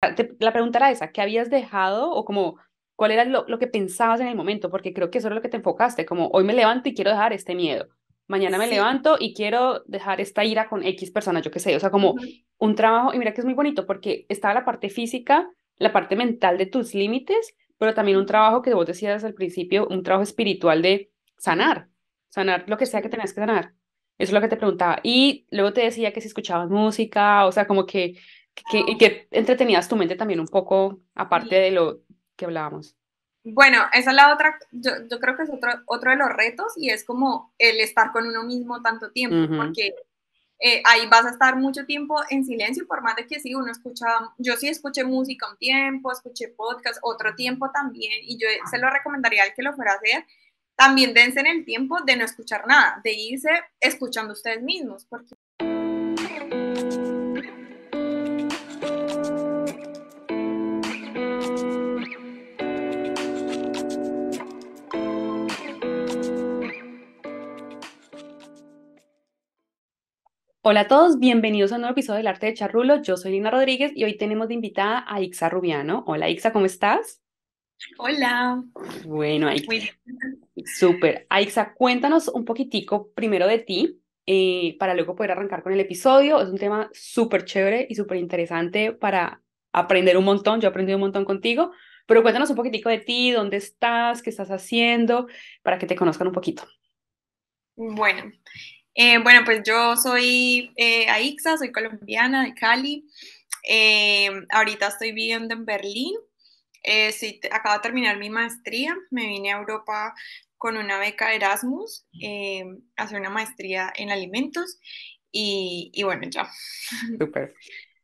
La pregunta era esa, ¿qué habías dejado o como cuál era lo que pensabas en el momento? Porque creo que eso era lo que te enfocaste, como hoy me levanto y quiero dejar este miedo, mañana me Sí. levanto y quiero dejar esta ira con X persona, yo qué sé, o sea, como Ujú, un trabajo, y mira que es muy bonito porque estaba la parte física, la parte mental de tus límites, pero también un trabajo que vos decías al principio, un trabajo espiritual de ujú. sanar lo que sea que Sí. tenías que sanar. Eso es lo que te preguntaba. Y luego te decía que si escuchabas música, o sea, como que entretenías tu mente también un poco, aparte Sí. de lo que hablábamos. Bueno, esa es la otra, yo creo que es otro de los retos y es como el estar con uno mismo tanto tiempo, Ujú. porque ahí vas a estar mucho tiempo en silencio, por más de que sí, uno escucha, yo sí escuché música un tiempo, escuché podcast otro tiempo también, y yo se lo recomendaría al que lo fuera a hacer, también dense en el tiempo de no escuchar nada, de irse escuchando ustedes mismos, porque Hola a todos, bienvenidos a un nuevo episodio del Arte de Charrulo. Yo soy Lina Rodríguez y hoy tenemos de invitada a Ixa Rubiano. Hola Ixa, ¿cómo estás? hola, Bueno, muy bien. súper. Aixa, cuéntanos un poquitico primero de ti, para luego poder arrancar con el episodio. Es un tema súper chévere y súper interesante para aprender un montón. Yo he aprendido un montón contigo, pero cuéntanos un poquitico de ti, dónde estás, qué estás haciendo, para que te conozcan un poquito. Bueno, bueno, pues yo soy Aixa, soy colombiana de Cali. Ahorita estoy viviendo en Berlín. Sí, acabo de terminar mi maestría. Me vine a Europa con una beca Erasmus a hacer una maestría en alimentos. Y bueno, ya. Súper.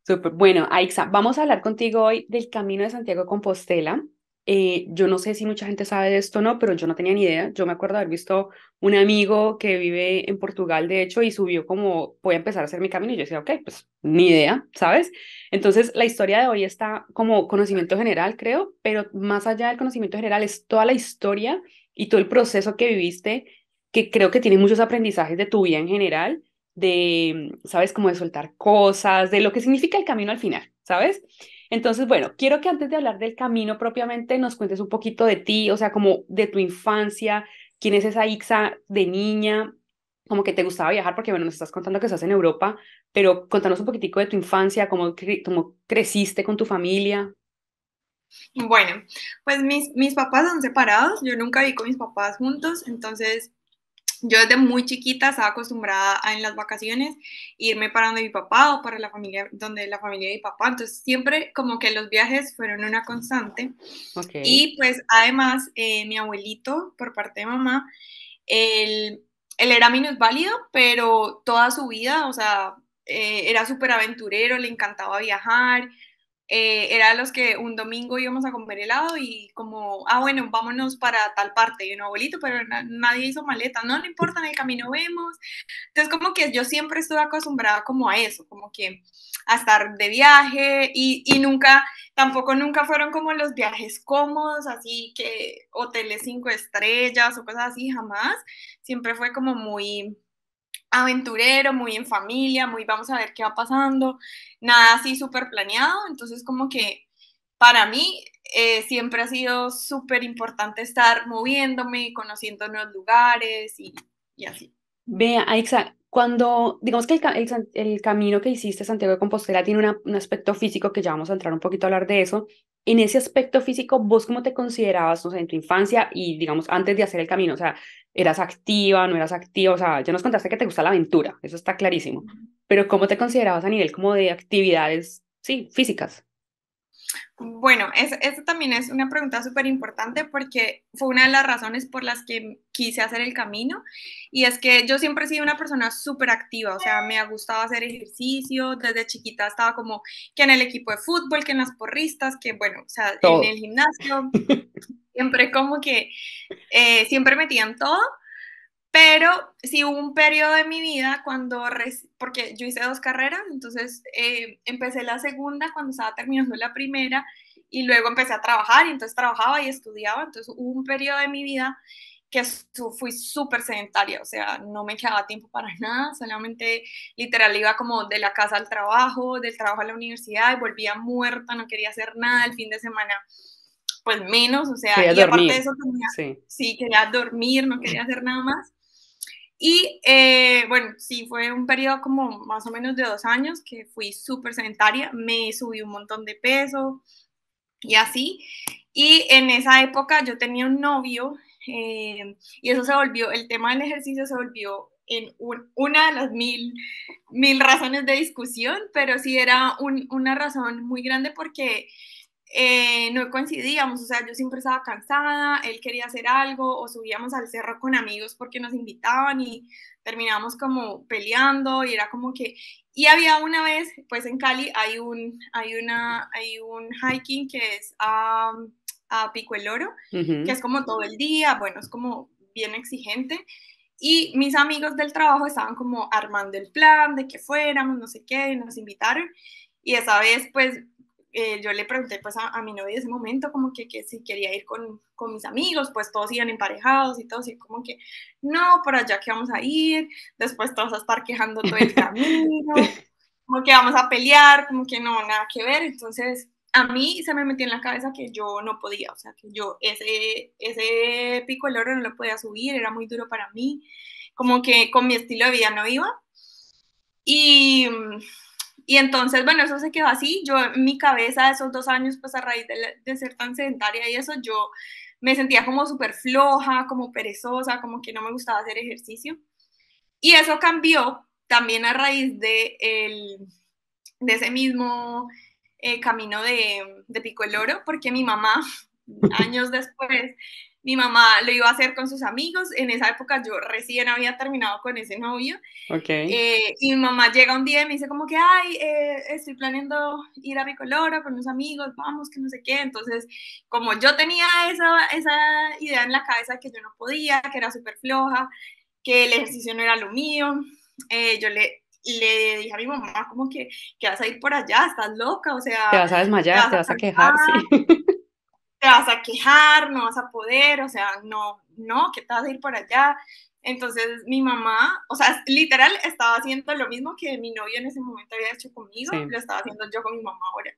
Súper. Bueno, Aixa, vamos a hablar contigo hoy del Camino de Santiago de Compostela. Yo no sé si mucha gente sabe de esto o no, pero yo no tenía ni idea. Yo me acuerdo haber visto un amigo que vive en Portugal, de hecho, y subió como, voy a empezar a hacer mi camino. Y yo decía, ok, pues ni idea, ¿sabes? Entonces, la historia de hoy está como conocimiento general, creo, pero más allá del conocimiento general es toda la historia y todo el proceso que viviste, que creo que tiene muchos aprendizajes de tu vida en general de, ¿sabes? Como de soltar cosas, de lo que significa el camino al final, ¿sabes? Entonces, bueno, quiero que antes de hablar del camino propiamente nos cuentes un poquito de ti, o sea, como de tu infancia, quién es esa Ixa de niña, como que te gustaba viajar, porque bueno, nos estás contando que estás en Europa, pero contanos un poquitico de tu infancia, cómo creciste con tu familia. Bueno, pues mis papás son separados. Yo nunca vi con mis papás juntos. Entonces, yo desde muy chiquita estaba acostumbrada a en las vacaciones irme para donde mi papá o para la familia, donde la familia de mi papá. Entonces siempre como que los viajes fueron una constante. Ok, Y pues además mi abuelito por parte de mamá, él, él era minusválido, pero toda su vida, o sea, era súper aventurero, le encantaba viajar, era de los que un domingo íbamos a comer helado y como, ah, bueno, vámonos para tal parte. Y un abuelito, pero nadie hizo maleta. No, no importa, en el camino vemos. Entonces, como que yo siempre estuve acostumbrada como a eso, como que a estar de viaje y nunca, tampoco nunca fueron como los viajes cómodos, así que hoteles 5 estrellas o cosas así, jamás. Siempre fue como muy aventurero, muy en familia, muy vamos a ver qué va pasando, nada así súper planeado, entonces como que para mí siempre ha sido súper importante estar moviéndome, conociendo nuevos lugares y así. vea, Aixa, cuando, digamos que el camino que hiciste Santiago de Compostela tiene un aspecto físico que ya vamos a entrar un poquito a hablar de eso. En ese aspecto físico, ¿vos cómo te considerabas, no sé, en tu infancia y, digamos, antes de hacer el camino? O sea, ¿eras activa, no eras activa? O sea, ya nos contaste que te gusta la aventura, eso está clarísimo. Pero ¿cómo te considerabas a nivel como de actividades, sí, físicas? Bueno, eso también es una pregunta súper importante porque fue una de las razones por las que quise hacer el camino y es que yo siempre he sido una persona súper activa, o sea, me ha gustado hacer ejercicio, desde chiquita estaba como que en el equipo de fútbol, que en las porristas, que bueno, o sea, en Todo. el gimnasio, siempre como que siempre metían todo, pero sí hubo un periodo de mi vida cuando, porque yo hice 2 carreras, entonces empecé la segunda cuando estaba terminando la primera y luego empecé a trabajar y entonces trabajaba y estudiaba, entonces hubo un periodo de mi vida fui súper sedentaria, o sea, no me quedaba tiempo para nada, solamente literal iba como de la casa al trabajo, del trabajo a la universidad y volvía muerta, no quería hacer nada, el fin de semana pues menos, o sea, Querías y aparte de dormir. eso tenía, Sí. sí, quería dormir, no quería hacer nada más. Y bueno, sí, fue un periodo como más o menos de 2 años que fui súper sedentaria, me subí un montón de peso y así. Y en esa época yo tenía un novio y eso se volvió, el tema del ejercicio se volvió en una de las mil razones de discusión, pero sí era una razón muy grande porque no coincidíamos, o sea, yo siempre estaba cansada, él quería hacer algo o subíamos al cerro con amigos porque nos invitaban y terminábamos como peleando y era como que, y había una vez, pues en Cali hay un hiking que es a Pico el Oro, que Ujú. es como todo el día, bueno, es como bien exigente. Y mis amigos del trabajo estaban como armando el plan de que fuéramos, no sé qué, y nos invitaron. Y esa vez, pues, yo le pregunté pues a mi novio de ese momento como que si quería ir con mis amigos, pues todos iban emparejados y todos, y como que, no, por allá que vamos a ir, después todos a estar quejando todo el camino, como que vamos a pelear, como que no, nada que ver. Entonces, a mí se me metió en la cabeza que yo no podía, o sea, que yo ese pico del oro no lo podía subir, era muy duro para mí, como que con mi estilo de vida no iba. Y, y entonces, bueno, eso se quedó así. Yo en mi cabeza, esos 2 años, pues a raíz de ser tan sedentaria y eso, yo me sentía como súper floja, como perezosa, como que no me gustaba hacer ejercicio. Y eso cambió también a raíz de ese mismo camino de Pico el Oro, porque mi mamá, años después, mi mamá lo iba a hacer con sus amigos. En esa época yo recién había terminado con ese novio. Ok. Y mi mamá llega un día y me dice como que, ay, estoy planeando ir a Pico el Oro con unos amigos, vamos, que no sé qué. Entonces, como yo tenía esa idea en la cabeza que yo no podía, que era súper floja, que el ejercicio no era lo mío, yo le dije a mi mamá como que vas a ir por allá, estás loca, o Te sea, vas a te desmayar, vas te a vas a quejar, cansar, sí. te vas a quejar, no vas a poder, o sea, no, no, que te vas a ir por allá. Entonces mi mamá, o sea, literal estaba haciendo lo mismo que mi novio en ese momento había hecho conmigo, Sí. lo estaba haciendo yo con mi mamá ahora.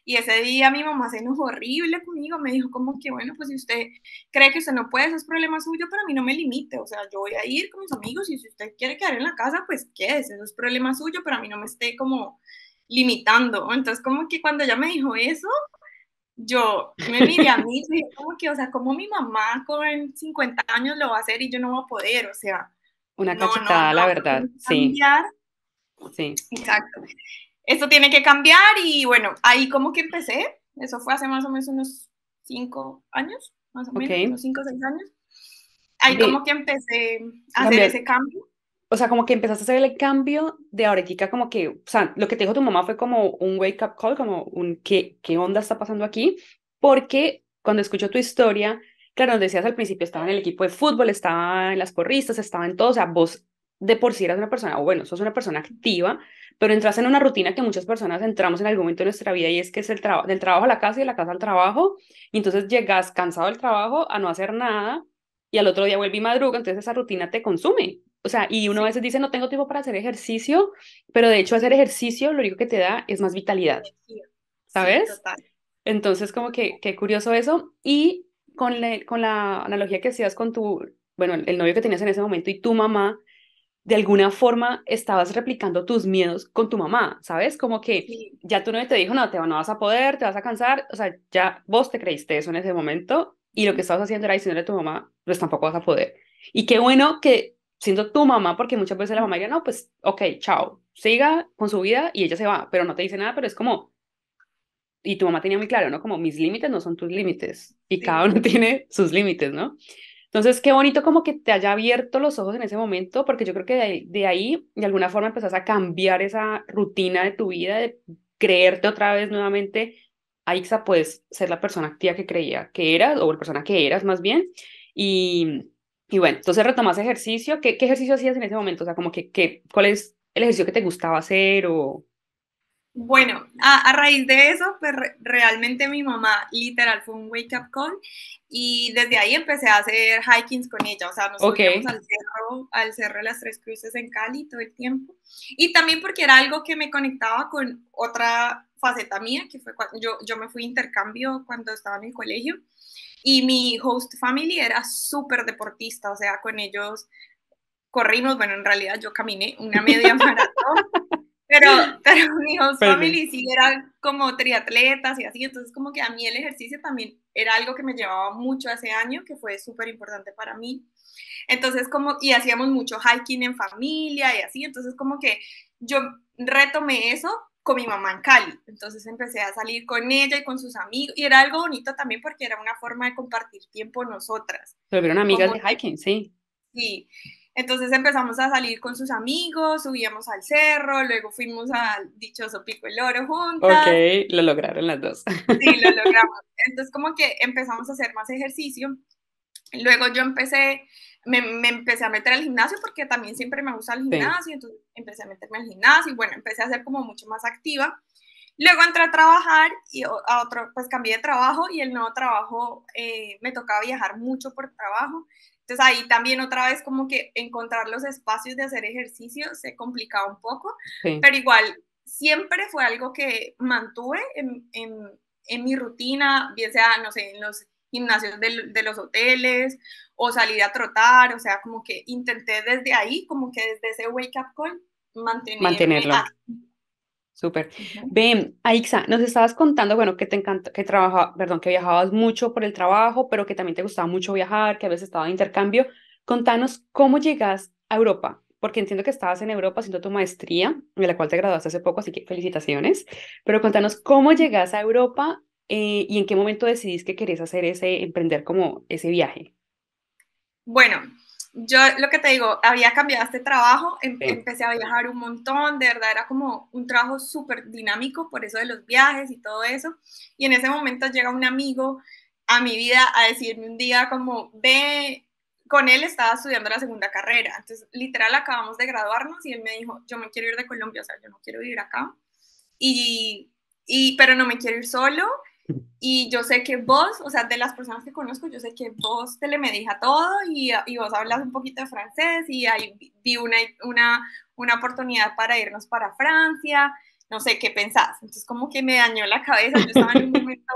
Y ese día mi mamá se enojó horrible conmigo, me dijo como que, bueno, pues si usted cree que usted no puede, eso es problema suyo, pero a mí no me limite, o sea, yo voy a ir con mis amigos y si usted quiere quedar en la casa, pues quédese, eso es problema suyo, pero a mí no me esté como limitando. Entonces como que cuando ella me dijo eso, yo me miré a mí y dije como que, o sea, como mi mamá con 50 años lo va a hacer y yo no voy a poder, o sea, Una no, no, cachetada, la no, esto verdad. tiene que Sí, cambiar, sí. exacto, esto tiene que cambiar y bueno, ahí como que empecé, eso fue hace más o menos unos 5 años, más o Ok. menos, unos 5 o 6 años, ahí como De que empecé a hacer cambiar, ese cambio. o sea, como que empezaste a hacer el cambio de ahorita, como que, o sea, lo que te dijo tu mamá fue como un wake up call, como un ¿qué onda está pasando aquí? Porque cuando escucho tu historia, claro, nos decías al principio, estaba en el equipo de fútbol, estaba en las porristas, estaba en todo, o sea, vos de por sí eras una persona, o bueno, sos una persona activa, pero entras en una rutina que muchas personas entramos en algún momento de nuestra vida y es que es del trabajo a la casa y de la casa al trabajo, y entonces llegas cansado del trabajo a no hacer nada y al otro día vuelve y madruga, entonces esa rutina te consume. O sea, y uno a Sí, veces dice, no tengo tiempo para hacer ejercicio, pero de hecho hacer sí, ejercicio lo único que te da es más vitalidad, energía, sí, ¿sabes? total. Entonces, como que qué curioso eso. Y con la analogía que hacías con tu, bueno, el novio que tenías en ese momento y tu mamá, de alguna forma estabas replicando tus miedos con tu mamá, ¿sabes? Como que Sí, ya tu novio te dijo, no, no vas a poder, te vas a cansar, o sea, ya vos te creíste eso en ese momento y lo que estabas haciendo era diciéndole a tu mamá, pues tampoco vas a poder. Y qué bueno que siendo tu mamá, porque muchas veces la mamá diría, no, pues, ok, chao, siga con su vida y ella se va, pero no te dice nada, pero es como, y tu mamá tenía muy claro, ¿no? Como mis límites no son tus límites y cada sí, uno tiene sus límites, ¿no? Entonces, qué bonito como que te haya abierto los ojos en ese momento, porque yo creo que de ahí, de alguna forma, empezás a cambiar esa rutina de tu vida, de creerte otra vez nuevamente, Aixa, puedes ser la persona activa que creía que eras, o la persona que eras más bien. Y, y bueno, entonces retomas ejercicio. ¿Qué ejercicio hacías en ese momento? O sea, como ¿cuál es el ejercicio que te gustaba hacer? O... Bueno, a raíz de eso, pues realmente mi mamá literal fue un wake up call y desde ahí empecé a hacer hikings con ella, o sea, nos Ok, subíamos al cerro de las Tres Cruces en Cali todo el tiempo. Y también porque era algo que me conectaba con otra faceta mía, que fue cuando yo me fui a intercambio cuando estaba en el colegio y mi host family era súper deportista, o sea, con ellos corrimos, bueno, en realidad yo caminé una media maratón, pero, pero mi host pero sí. family sí eran como triatletas y así, entonces como que a mí el ejercicio también era algo que me llevaba mucho ese año, que fue súper importante para mí. Entonces como, y hacíamos mucho hiking en familia y así, entonces como que yo retomé eso con mi mamá en Cali, entonces empecé a salir con ella y con sus amigos, y era algo bonito también porque era una forma de compartir tiempo nosotras, Se volvieron amigas como de hiking, sí. sí, entonces empezamos a salir con sus amigos, subíamos al cerro, luego fuimos al dichoso Pico del Oro Ok, juntas, lo lograron las dos. sí, lo logramos. Entonces como que empezamos a hacer más ejercicio. Luego yo me empecé a meter al gimnasio porque también siempre me gusta el Sí. gimnasio, entonces empecé a meterme al gimnasio y bueno, empecé a ser como mucho más activa. Luego entré a trabajar y a otro, pues cambié de trabajo y el nuevo trabajo me tocaba viajar mucho por trabajo. Entonces ahí también otra vez como que encontrar los espacios de hacer ejercicio se complicaba un poco, Sí. pero igual siempre fue algo que mantuve en mi rutina, bien sea, no sé, en los gimnasios de los hoteles o salir a trotar, o sea, como que intenté desde ahí, como que desde ese wake up call, mantenerme Mantenerlo. activa. Súper. Uh-huh. Ven, Aixa, nos estabas contando, bueno, que te encanta, que perdón, que viajabas mucho por el trabajo, pero que también te gustaba mucho viajar, que a veces estabas de intercambio. Contanos cómo llegas a Europa, porque entiendo que estabas en Europa haciendo tu maestría, de la cual te graduaste hace poco, así que felicitaciones. Pero contanos cómo llegas a Europa y en qué momento decidís que querés hacer emprender como ese viaje. Bueno, yo lo que te digo, había cambiado este trabajo, Sí. empecé a viajar un montón, de verdad era como un trabajo súper dinámico, por eso de los viajes y todo eso. Y en ese momento llega un amigo a mi vida a decirme un día como, ve, con él estaba estudiando la segunda carrera, entonces literal acabamos de graduarnos y él me dijo, yo me quiero ir de Colombia, o sea, yo no quiero vivir acá, y, pero no me quiero ir solo, y yo sé que vos, o sea, de las personas que conozco, yo sé que vos te le medís a todo y vos hablas un poquito de francés y ahí vi una oportunidad para irnos para Francia, no sé qué pensás. Entonces como que me dañó la cabeza, yo estaba en un momento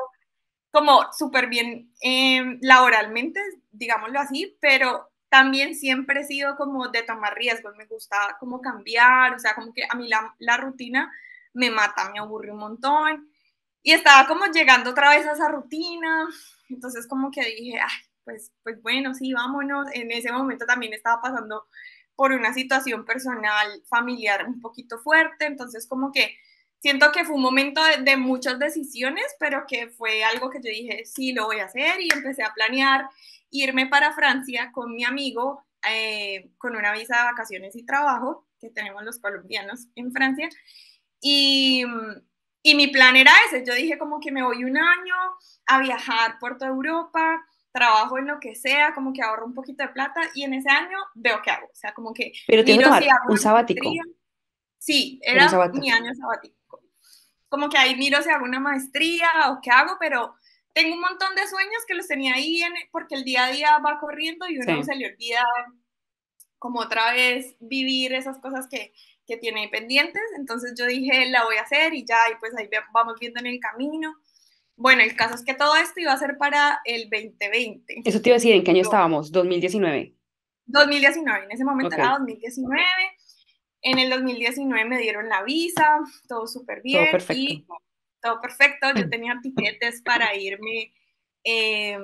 como súper bien laboralmente, digámoslo así, pero también siempre he sido como de tomar riesgos, me gusta como cambiar, o sea, como que a mí la rutina me mata, me aburre un montón. Y estaba como llegando otra vez a esa rutina, entonces como que dije, ay, pues bueno, sí, vámonos. En ese momento también estaba pasando por una situación personal, familiar un poquito fuerte, entonces como que siento que fue un momento de muchas decisiones, pero que fue algo que yo dije, sí, lo voy a hacer y empecé a planear irme para Francia con mi amigo, con una visa de vacaciones y trabajo que tenemos los colombianos en Francia. Y, y mi plan era ese, yo dije como que me voy un año a viajar por toda Europa, trabajo en lo que sea, como que ahorro un poquito de plata y en ese año veo qué hago, o sea, como que Pero te vas a miro si tomar hago un una maestría, sabático, sí, pero un era mi sabático. año sabático, como que ahí miro si hago una maestría o qué hago, pero tengo un montón de sueños que los tenía ahí porque el día a día va corriendo y uno Sí. se le olvida como otra vez vivir esas cosas que tiene pendientes. Entonces yo dije, la voy a hacer y ya, y pues ahí vamos viendo en el camino. Bueno, el caso es que todo esto iba a ser para el 2020. Eso te iba a decir, ¿en qué año estábamos? 2019. 2019, en ese momento Ok, era 2019. En el 2019 me dieron la visa, todo súper todo bien perfecto. y todo perfecto. Yo tenía tiquetes para irme eh,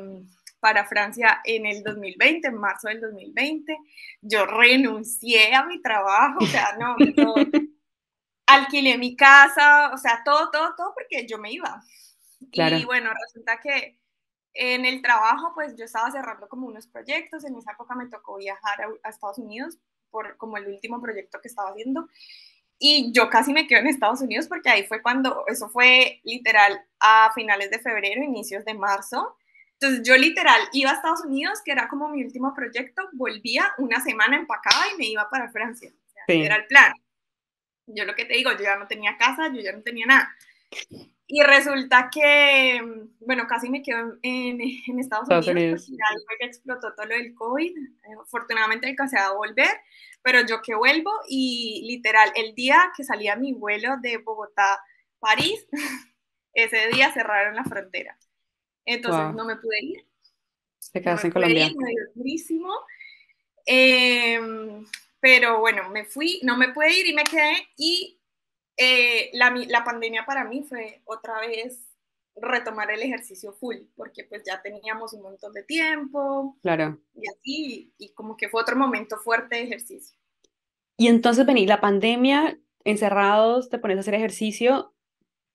para Francia en el 2020, en marzo del 2020. Yo renuncié a mi trabajo, o sea, no, yo alquilé mi casa, o sea, todo porque yo me iba. Y Claro. bueno, resulta que en el trabajo, pues yo estaba cerrando como unos proyectos. En esa época me tocó viajar a Estados Unidos por como el último proyecto que estaba haciendo. Y yo casi me quedo en Estados Unidos porque ahí fue cuando, eso fue literal a finales de febrero, inicios de marzo. Entonces yo literal iba a Estados Unidos, que era como mi último proyecto, volvía una semana empacada y me iba para Francia. O sea, ese era Sí. el plan. Yo lo que te digo, yo ya no tenía casa, yo ya no tenía nada. Y resulta que, bueno, casi me quedo en Estados Estados Unidos porque Unidos. ya ahí fue que explotó todo lo del COVID. Afortunadamente alcancé a volver, pero yo que vuelvo y literal, el día que salía mi vuelo de Bogotá a París, ese día cerraron la frontera. Entonces Wow, no me pude ir, te no quedaste me en pude ir, Colombia. me dio durísimo. Eh, pero bueno, me fui, no me pude ir y me quedé y la pandemia para mí fue otra vez retomar el ejercicio full, porque pues ya teníamos un montón de tiempo Claro. y así, y como que fue otro momento fuerte de ejercicio. Y entonces vení, la pandemia, encerrados, te pones a hacer ejercicio,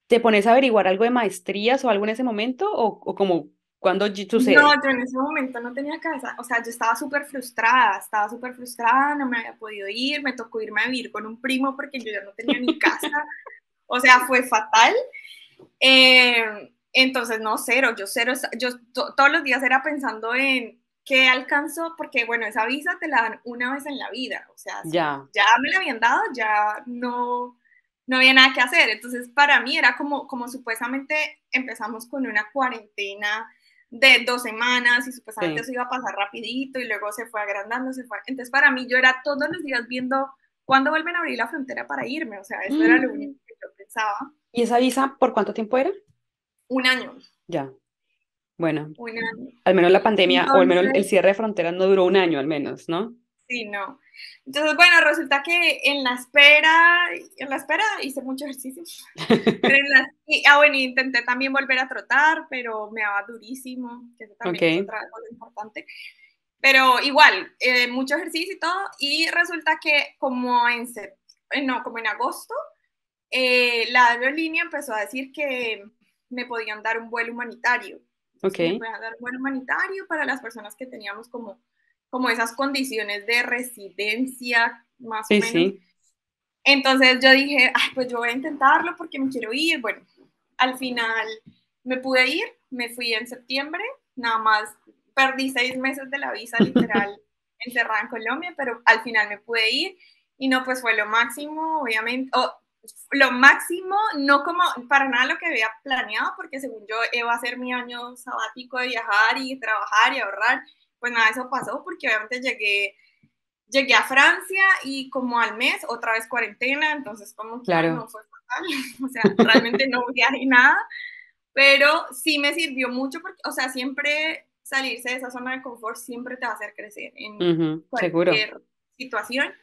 ¿te pones a averiguar algo de maestrías o algo en ese momento? ¿O como cuando No, sucede? yo en ese momento no tenía cabeza, o sea, yo estaba súper frustrada, no me había podido ir, me tocó irme a vivir con un primo porque yo ya no tenía ni casa, o sea, fue fatal. Entonces, no, cero, todos los días era pensando en qué alcanzó, porque bueno, esa visa te la dan una vez en la vida, o sea, si Ya, ya me la habían dado, ya no había nada que hacer. Entonces, para mí era como supuestamente empezamos con una cuarentena de 2 semanas y supuestamente sí. eso iba a pasar rapidito y luego se fue agrandando, se fue. Entonces, para mí yo era todos los días viendo cuándo vuelven a abrir la frontera para irme, o sea, eso era lo único Mm. que yo pensaba. ¿Y esa visa por cuánto tiempo era? Un año, Ya, bueno, un año. al menos la pandemia o al menos el Entonces, cierre de fronteras no duró un año al menos, ¿no? sí, no. Entonces, bueno, resulta que en la espera hice mucho ejercicio, pero bueno, intenté también volver a trotar, pero me daba durísimo, que eso también es Ok, otra cosa importante. Pero igual, mucho ejercicio y todo, y resulta que como en agosto, la aerolínea empezó a decir que me podían dar un vuelo humanitario. Entonces, ok, que me podían dar un vuelo humanitario para las personas que teníamos como esas condiciones de residencia, más o sí, menos. sí, Entonces yo dije, ay, pues yo voy a intentarlo porque me quiero ir. Bueno, al final me pude ir, me fui en septiembre, nada más perdí 6 meses de la visa literal encerrada en Colombia, pero al final me pude ir y no, pues fue lo máximo, obviamente, lo máximo, no como para nada lo que había planeado, porque según yo iba a ser mi año sabático de viajar y trabajar y ahorrar, pues nada, eso pasó porque obviamente llegué a Francia y como al mes otra vez cuarentena, entonces como que, ay, no claro. fue fatal, o sea, realmente no viajé nada, pero sí me sirvió mucho porque, o sea, siempre salirse de esa zona de confort siempre te va a hacer crecer en Ujú, seguro. cualquier situación.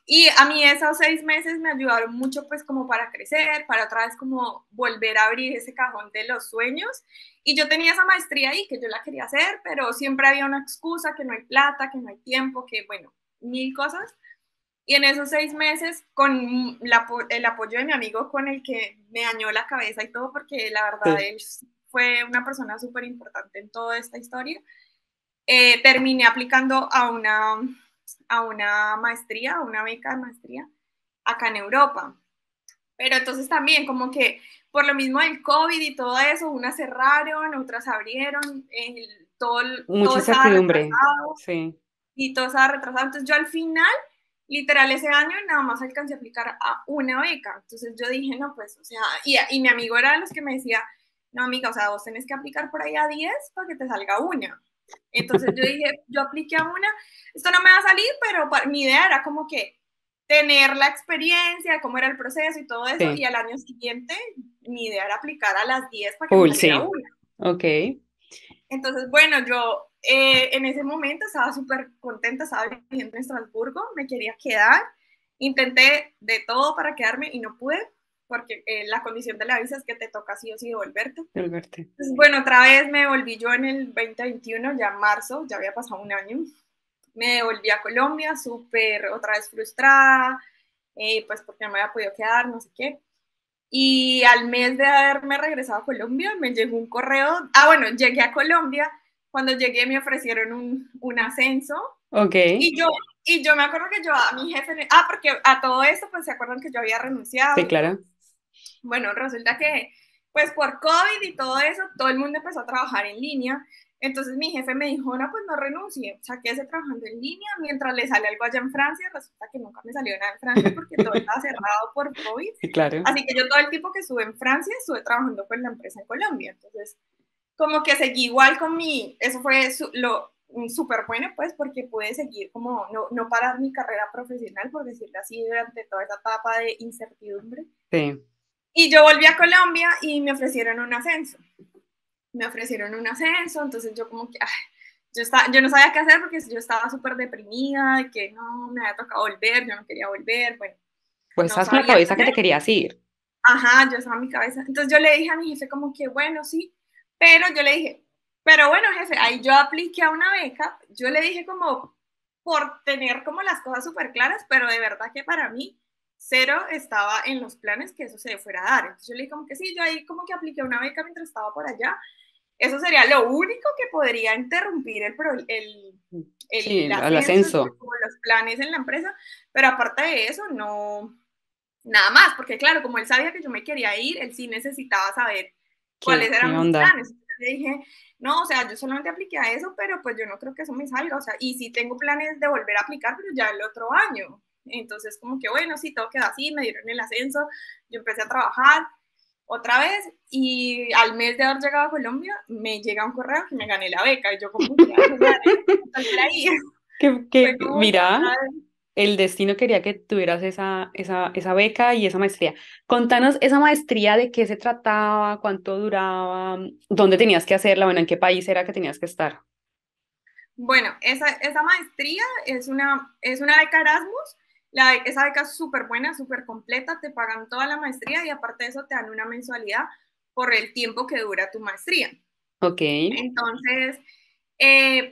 Y a mí esos 6 meses me ayudaron mucho pues como para crecer, para otra vez como volver a abrir ese cajón de los sueños. Y yo tenía esa maestría ahí que yo la quería hacer, pero siempre había una excusa, que no hay plata, que no hay tiempo, que bueno, mil cosas. Y en esos 6 meses, con el apoyo de mi amigo con el que me dañó la cabeza y todo, porque la verdad Sí. él fue una persona súper importante en toda esta historia, terminé aplicando a una maestría, a una beca de maestría acá en Europa. Pero entonces también como que por lo mismo del COVID y todo eso, unas cerraron, otras abrieron, todo Mucha estaba incertidumbre. retrasado Sí, y todo estaba retrasado. Entonces yo al final, literal ese año, nada más alcancé a aplicar a una beca. Entonces yo dije, no, pues, o sea, y mi amigo era de los que me decía, no, amiga, o sea, vos tenés que aplicar por ahí a 10 para que te salga una. Entonces yo dije, yo apliqué a una, esto no me va a salir, pero mi idea era como que tener la experiencia, cómo era el proceso y todo eso, y sí. al año siguiente mi idea era aplicar a las 10 para que me Cool, saliera sí. una. Ok. Entonces, bueno, yo en ese momento estaba súper contenta, estaba viviendo en Estrasburgo, me quería quedar, intenté de todo para quedarme y no pude, porque la condición de la visa es que te toca sí o sí devolverte. Volverte. Entonces, bueno, otra vez me volví yo en el 2021, ya en marzo, ya había pasado un año, me devolví a Colombia, súper otra vez frustrada, pues porque no me había podido quedar, no sé qué. Y al mes de haberme regresado a Colombia, me llegó un correo. Bueno, llegué a Colombia. Cuando llegué me ofrecieron un ascenso. Ok. Y yo, y yo me acuerdo que yo a mi jefe, porque a todo esto, pues se acuerdan que yo había Sí, renunciado y todo. claro. Bueno, resulta que, pues por COVID y todo eso, todo el mundo empezó a trabajar en línea. Entonces mi jefe me dijo, no, pues no renuncie, o sea, quédese trabajando en línea mientras le sale algo allá en Francia. Resulta que nunca me salió nada en Francia porque todo estaba cerrado por COVID. Sí, claro. Así que yo todo el tiempo que estuve en Francia estuve trabajando con la empresa en Colombia. Entonces, como que seguí igual con mi, eso fue lo súper bueno, pues, porque pude seguir como no parar mi carrera profesional, por decirlo así, durante toda esa etapa de incertidumbre. Sí. Y yo volví a Colombia y me ofrecieron un ascenso. Me ofrecieron un ascenso, entonces yo como que, yo no sabía qué hacer porque yo estaba súper deprimida, de que no, me había tocado volver, yo no quería volver, bueno, Pues no estás con la sabía qué cabeza que hacer. te querías ir. Ajá, yo estaba en mi cabeza. Entonces yo le dije a mi jefe como que, bueno, sí, pero yo le dije, pero bueno, jefe, ahí yo apliqué a una beca, yo le dije como por tener como las cosas súper claras, pero de verdad que para mí cero estaba en los planes que eso se fuera a dar. Entonces yo le dije como que sí, yo ahí como que apliqué una beca mientras estaba por allá. Eso sería lo único que podría interrumpir Sí, el al ascenso, ascenso. como los planes en la empresa, pero aparte de eso, no, nada más, porque claro, como él sabía que yo me quería ir, él sí necesitaba saber cuáles ¿Qué eran mis onda? planes. Entonces le dije, no, o sea, yo solamente apliqué a eso, pero pues yo no creo que eso me salga, o sea, y sí tengo planes de volver a aplicar, pero ya el otro año. Entonces, como que bueno, sí, todo quedó así, me dieron el ascenso, yo empecé a trabajar otra vez y al mes de haber llegado a Colombia me llega un correo que me gané la beca y yo como, ya, volver ahí. Fue como, Mira, el destino quería que tuvieras esa beca y esa maestría. Contanos esa maestría, de qué se trataba, cuánto duraba, dónde tenías que hacerla, bueno, en qué país era que tenías que estar. bueno, esa maestría es una beca Erasmus. Esa beca es súper buena, súper completa, te pagan toda la maestría y aparte de eso te dan una mensualidad por el tiempo que dura tu maestría. Ok. Entonces,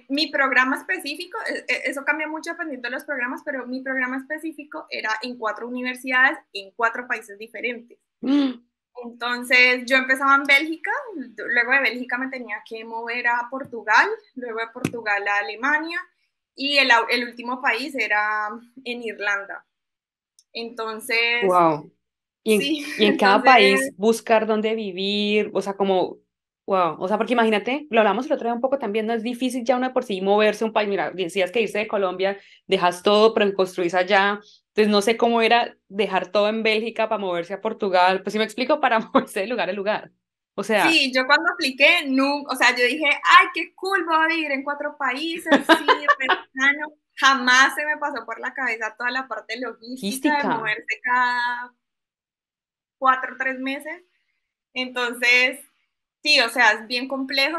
mi programa específico, eso cambia mucho dependiendo de los programas, pero mi programa específico era en 4 universidades, en 4 países diferentes. Mm. Entonces yo empezaba en Bélgica, luego de Bélgica me tenía que mover a Portugal, luego de Portugal a Alemania y el último país era en Irlanda. Entonces, Wow. sí, Y en cada país entonces, buscar dónde vivir, o sea, como, wow, o sea, porque imagínate, lo hablamos el otro día un poco también, no es difícil ya uno de por sí moverse a un país, mira, decías que irse de Colombia, dejas todo, pero construís allá, entonces no sé cómo era dejar todo en Bélgica para moverse a Portugal, pues si me explico, para moverse de lugar a lugar, o sea, sí, yo cuando apliqué, no, o sea, yo dije, ay, qué cool, voy a vivir en 4 países, sí, mexicano. Jamás se me pasó por la cabeza toda la parte logística de logística, moverse cada 4 o 3 meses. Entonces, sí, o sea, es bien complejo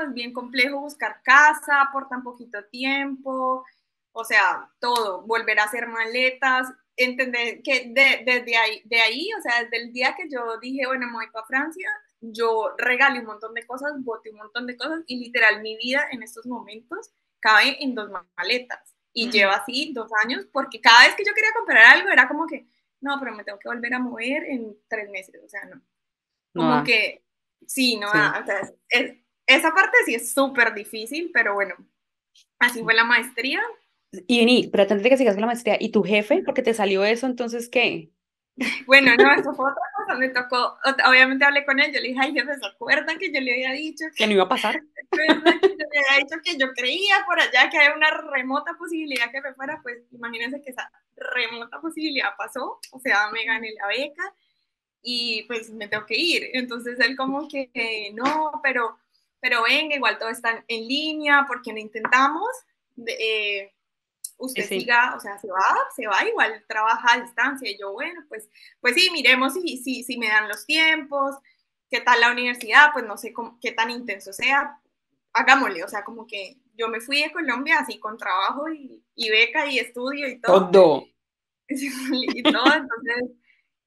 buscar casa por tan poquito tiempo, o sea, todo, volver a hacer maletas, entender que de ahí, o sea, desde el día que yo dije, bueno, me voy para Francia, yo regalé un montón de cosas, boté un montón de cosas y literal mi vida en estos momentos cabe en 2 maletas y lleva así 2 años porque cada vez que yo quería comprar algo era como que, no, pero me tengo que volver a mover en 3 meses, o sea, no. no Como da, que, sí, no, sí. o sea, esa parte sí es súper difícil, pero bueno, así fue la maestría. Y vení, pero antes de que sigas con la maestría, ¿y tu jefe? Porque te salió eso, entonces, ¿qué? Bueno, no, eso fue otra cosa, me tocó, obviamente hablé con él, yo le dije, ay, jefe, ¿se acuerdan que yo le había dicho ¿Que no iba a pasar? ¿se acuerdan que yo le había dicho que yo creía por allá que había una remota posibilidad que me fuera? Pues imagínense que esa remota posibilidad pasó, o sea, me gané la beca y pues me tengo que ir. Entonces él como que, no, pero venga, igual todo está en línea, porque no intentamos, Sí, usted sí. siga, o sea, se va, igual trabaja a distancia. Y yo, bueno, pues sí, miremos si me dan los tiempos, qué tal la universidad, pues no sé qué tan intenso sea, hagámosle, o sea, como que yo me fui de Colombia así con trabajo y beca y estudio y todo, Todo. y todo, entonces,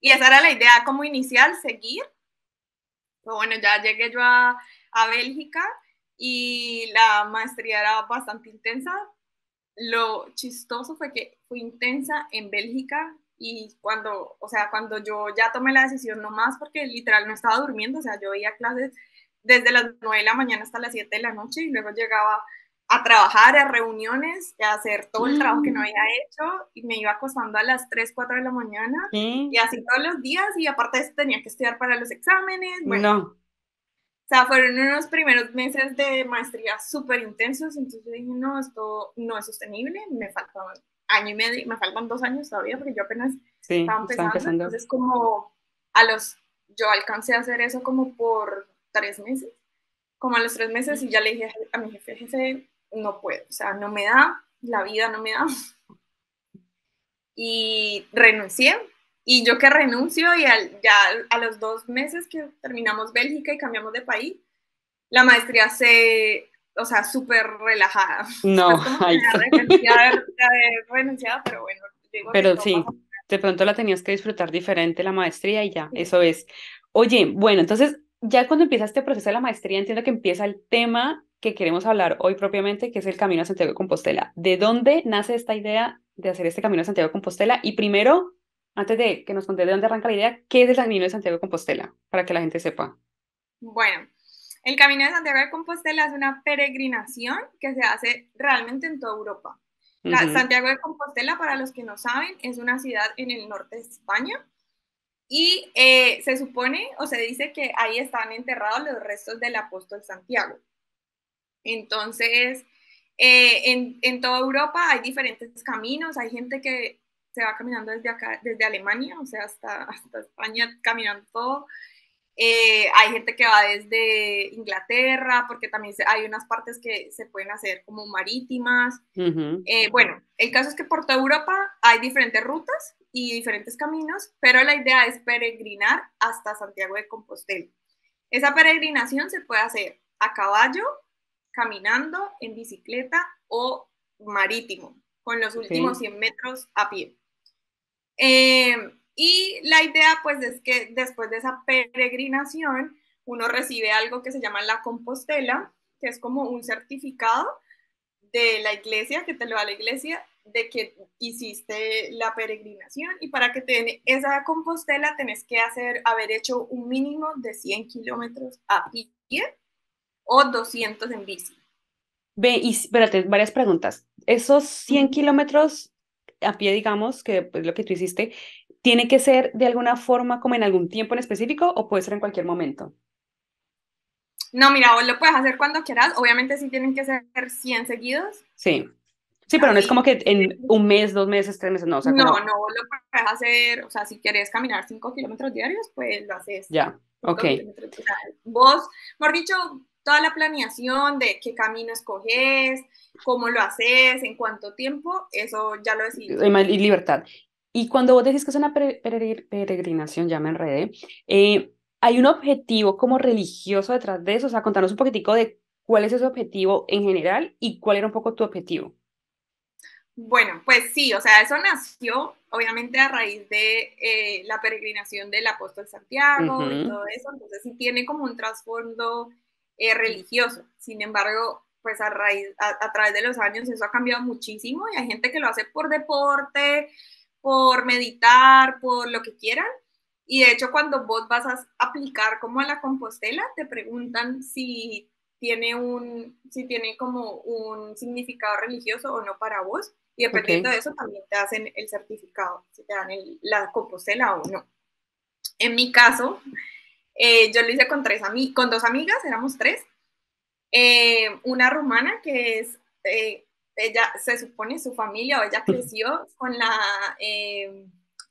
y esa era la idea como inicial, seguir. Pero bueno, ya llegué yo a Bélgica y la maestría era bastante intensa. Lo chistoso fue que fue intensa en Bélgica y cuando, o sea, cuando yo ya tomé la decisión no más, porque literal no estaba durmiendo, o sea, yo veía clases desde las 9 de la mañana hasta las 7 de la noche y luego llegaba a trabajar, a reuniones, a hacer todo el trabajo que no había hecho y me iba acostando a las 3 4 de la mañana ¿Qué? y así todos los días y aparte de eso tenía que estudiar para los exámenes, bueno, No. sea, fueron unos primeros meses de maestría súper intensos, entonces yo dije, no, esto no es sostenible, me falta año y medio, me faltan 2 años todavía, porque yo apenas Sí, estaba estaba empezando, empezando. entonces como a los, yo alcancé a hacer eso como por 3 meses, como a los 3 meses y ya le dije a mi jefe, jefe, no puedo, o sea, no me da, la vida no me da, y renuncié. Y yo que renuncio y ya a los 2 meses que terminamos Bélgica y cambiamos de país, la maestría o sea, súper relajada. No, Después como que ay, me arrepentí de haber renunciado, pero bueno, digo que pero todo sí, pasa. de pronto la tenías que disfrutar diferente la maestría y ya, Sí. eso es. Oye, bueno, entonces ya cuando empieza este proceso de la maestría, entiendo que empieza el tema que queremos hablar hoy propiamente, que es el Camino a Santiago de Compostela. ¿De dónde nace esta idea de hacer este Camino a Santiago de Compostela? Y primero, antes de que nos contes de dónde arranca la idea, ¿qué es el Camino de Santiago de Compostela? Para que la gente sepa. Bueno, el Camino de Santiago de Compostela es una peregrinación que se hace realmente en toda Europa. Ujú, Santiago de Compostela, para los que no saben, es una ciudad en el norte de España y se supone o se dice que ahí están enterrados los restos del apóstol Santiago. Entonces, en toda Europa hay diferentes caminos, hay gente que se va caminando desde acá, desde Alemania, o sea, hasta España, caminando todo. Hay gente que va desde Inglaterra, porque también hay unas partes que se pueden hacer como marítimas. ujú, Bueno, el caso es que por toda Europa hay diferentes rutas y diferentes caminos, pero la idea es peregrinar hasta Santiago de Compostela. Esa peregrinación se puede hacer a caballo, caminando, en bicicleta o marítimo, con los últimos ok, 100 metros a pie. Eh, y la idea, pues, es que después de esa peregrinación, uno recibe algo que se llama la Compostela, que es como un certificado de la iglesia, que te lo da la iglesia, de que hiciste la peregrinación. Y para que te den esa Compostela, tenés que haber hecho un mínimo de 100 kilómetros a pie o 200 en bici. ve, y espérate, varias preguntas. Esos 100 Ujú. kilómetros a pie, digamos, que es lo que tú hiciste, ¿tiene que ser de alguna forma como en algún tiempo en específico o puede ser en cualquier momento? No, mira, vos lo puedes hacer cuando quieras. Obviamente sí tienen que ser 100 seguidos. Sí. Sí, pero no es como Así. que en un mes, 2 meses, 3 meses, no, o sea, No, como no, vos lo puedes hacer. O sea, si quieres caminar 5 kilómetros diarios, pues lo haces ya, ok. 5 kilómetros. O sea, vos, mejor dicho, toda la planeación de qué camino escoges, cómo lo haces, en cuánto tiempo, eso ya lo decidís vos. Y libertad. Y cuando vos decís que es una peregrinación, ya me enredé, ¿hay un objetivo como religioso detrás de eso? O sea, contanos un poquitico de cuál es ese objetivo en general y cuál era un poco tu objetivo. Bueno, pues sí, o sea, eso nació obviamente a raíz de la peregrinación del apóstol Santiago y Ujú, todo eso, entonces sí tiene como un trasfondo religioso. Sin embargo, pues a través de los años eso ha cambiado muchísimo y hay gente que lo hace por deporte, por meditar, por lo que quieran. Y de hecho, cuando vos vas a aplicar como a la Compostela, te preguntan si tiene como un significado religioso o no para vos. Y ok, dependiendo de eso también te hacen el certificado, si te dan la Compostela o no. En mi caso, yo lo hice con 2 amigas, éramos tres. Una rumana que ella se supone su familia o ella creció con la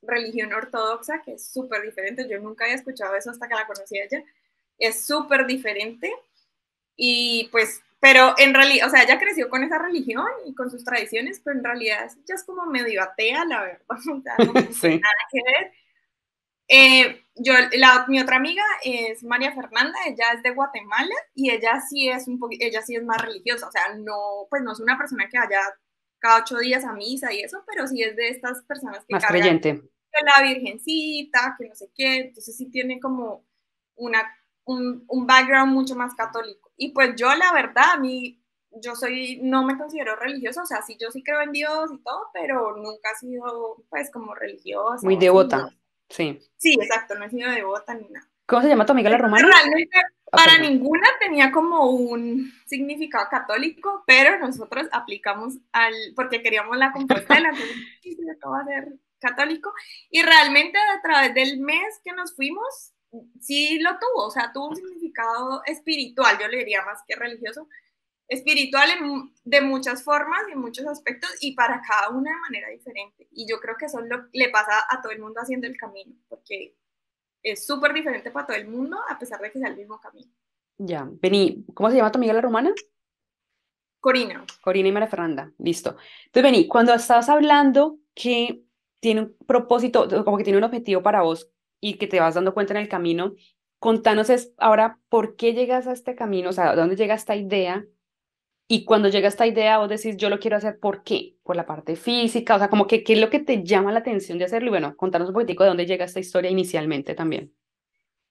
religión ortodoxa, que es súper diferente. Yo nunca había escuchado eso hasta que la conocí a ella. Es súper diferente y pues, pero en realidad, o sea, ella creció con esa religión y con sus tradiciones, pero en realidad ella es como medio atea, la verdad, o sea, no tiene sí, nada que ver. Mi otra amiga es María Fernanda, ella es de Guatemala y ella sí es más religiosa, o sea, no, pues no es una persona que vaya cada 8 días a misa y eso, pero sí es de estas personas que más cargan creyente. que la virgencita, que no sé qué, entonces sí tiene como un background mucho más católico. Y pues yo, la verdad, no me considero religiosa, o sea, sí, yo sí creo en Dios y todo, pero nunca he sido, pues, como religiosa Muy o así, no. devota. Sí. Sí, exacto, no he sido devota ni nada. ¿Cómo se llama tu amiga la Entonces, rumana? realmente, Ah, para perdón. ninguna tenía como un significado católico, pero nosotros aplicamos porque queríamos la Compostela, entonces sí, se acaba de ser católico. Y realmente a través del mes que nos fuimos, sí lo tuvo, o sea, tuvo un significado espiritual, yo le diría más que religioso, espiritual de muchas formas y en muchos aspectos y para cada una de manera diferente. Y yo creo que eso le pasa a todo el mundo haciendo el camino, porque es súper diferente para todo el mundo a pesar de que sea el mismo camino. Ya, vení, ¿cómo se llama tu amiga la romana? Corina, Corina y María Fernanda, listo. Entonces, vení, cuando estabas hablando que tiene un propósito, como que tiene un objetivo para vos y que te vas dando cuenta en el camino, contanos ahora por qué llegas a este camino, o sea, ¿de dónde llega esta idea? Y cuando llega esta idea, vos decís, yo lo quiero hacer, ¿por qué? Por la parte física, o sea, como que, ¿qué es lo que te llama la atención de hacerlo? Y bueno, contanos un poquitico de dónde llega esta historia inicialmente también.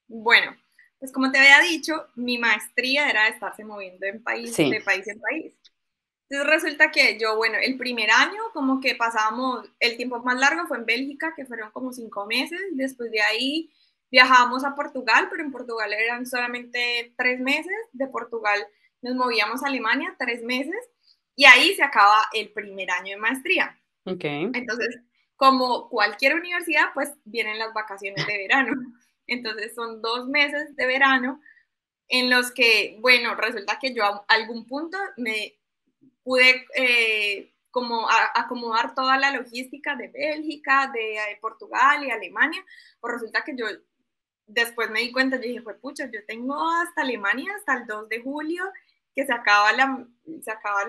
bueno, pues como te había dicho, mi maestría era de estarse moviendo Sí, de país en país. Entonces resulta que yo, bueno, el primer año como que pasábamos, el tiempo más largo fue en Bélgica, que fueron como 5 meses. Después de ahí viajábamos a Portugal, pero en Portugal eran solamente 3 meses. De Portugal nos movíamos a Alemania 3 meses y ahí se acaba el primer año de maestría. ok. Entonces, como cualquier universidad, pues vienen las vacaciones de verano. Entonces son 2 meses de verano en los que, bueno, resulta que yo a algún punto me pude como acomodar toda la logística de Bélgica, de Portugal y Alemania, pues resulta que yo después me di cuenta, yo dije, pues pucha, yo tengo hasta Alemania, hasta el 2 de julio, que se acaban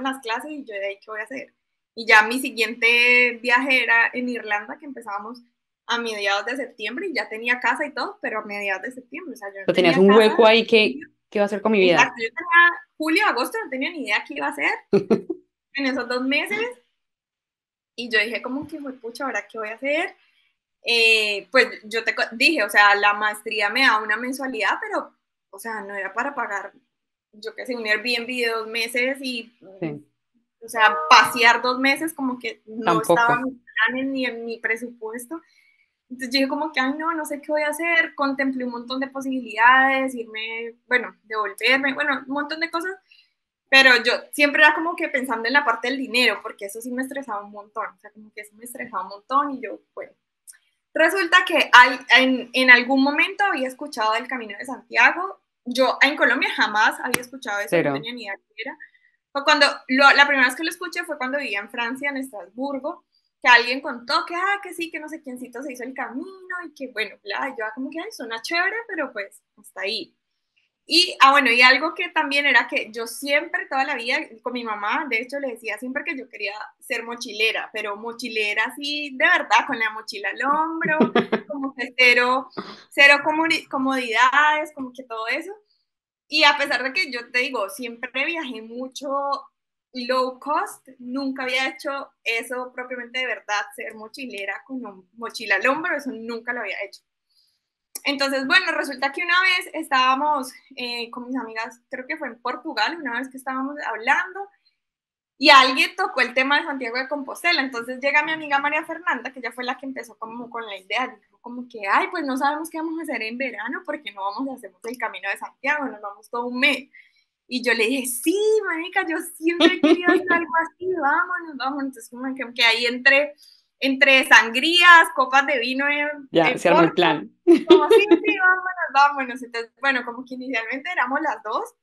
las clases y yo de ahí, ¿qué voy a hacer? Y ya mi siguiente viaje era en Irlanda, que empezábamos a mediados de septiembre y ya tenía casa y todo, pero a mediados de septiembre, o sea, yo no Tú tenías tenía un casa. hueco ahí que, ¿qué va a hacer con mi vida? Exacto, yo tenía julio, agosto, no tenía ni idea qué iba a hacer en esos 2 meses y yo dije como que, pucha, ¿ahora qué voy a hacer? Pues yo dije, o sea, la maestría me da una mensualidad, pero, o sea, no era para pagar, yo qué sé, un Airbnb de 2 meses y, Sí, o sea, pasear 2 meses como que no estaba en tampoco. mis planes ni en mi presupuesto. Entonces yo dije como que, ay, no, no sé qué voy a hacer, contemplé un montón de posibilidades, irme, bueno, devolverme, bueno, un montón de cosas, pero yo siempre era como que pensando en la parte del dinero, porque eso sí me estresaba un montón, o sea, como que eso me estresaba un montón y yo, bueno, resulta que en algún momento había escuchado del Camino de Santiago. Yo en Colombia jamás había escuchado eso, no Pero, tenía ni idea qué era. Fue cuando, la primera vez que lo escuché fue cuando vivía en Francia, en Estrasburgo, que alguien contó que, que sí, que no sé quiéncito se hizo el camino y que, bueno, bla, yo como que, suena chévere, pero pues hasta ahí. Y, bueno, y algo que también era que yo siempre, toda la vida, con mi mamá, de hecho, le decía siempre que yo quería ser mochilera, pero mochilera así, de verdad, con la mochila al hombro, como que cero comodidades, como que todo eso. Y a pesar de que yo te digo, siempre viajé mucho low cost, nunca había hecho eso propiamente de verdad, ser mochilera con mochila al hombro, eso nunca lo había hecho. Entonces, bueno, resulta que una vez estábamos con mis amigas, creo que fue en Portugal, una vez que estábamos hablando y alguien tocó el tema de Santiago de Compostela. Entonces llega mi amiga María Fernanda, que ya fue la que empezó como con la idea, dijo como que, ay, pues no sabemos qué vamos a hacer en verano porque no vamos a hacer el camino de Santiago, nos vamos todo un mes. Y yo le dije, sí, marica, yo siempre he querido hacer algo así, vámonos, vámonos. Entonces, como que ahí entre sangrías, copas de vino ya, en se armó el Porto, plan. como, sí, sí, vámonos, vámonos. Entonces, bueno, como que inicialmente éramos las dos.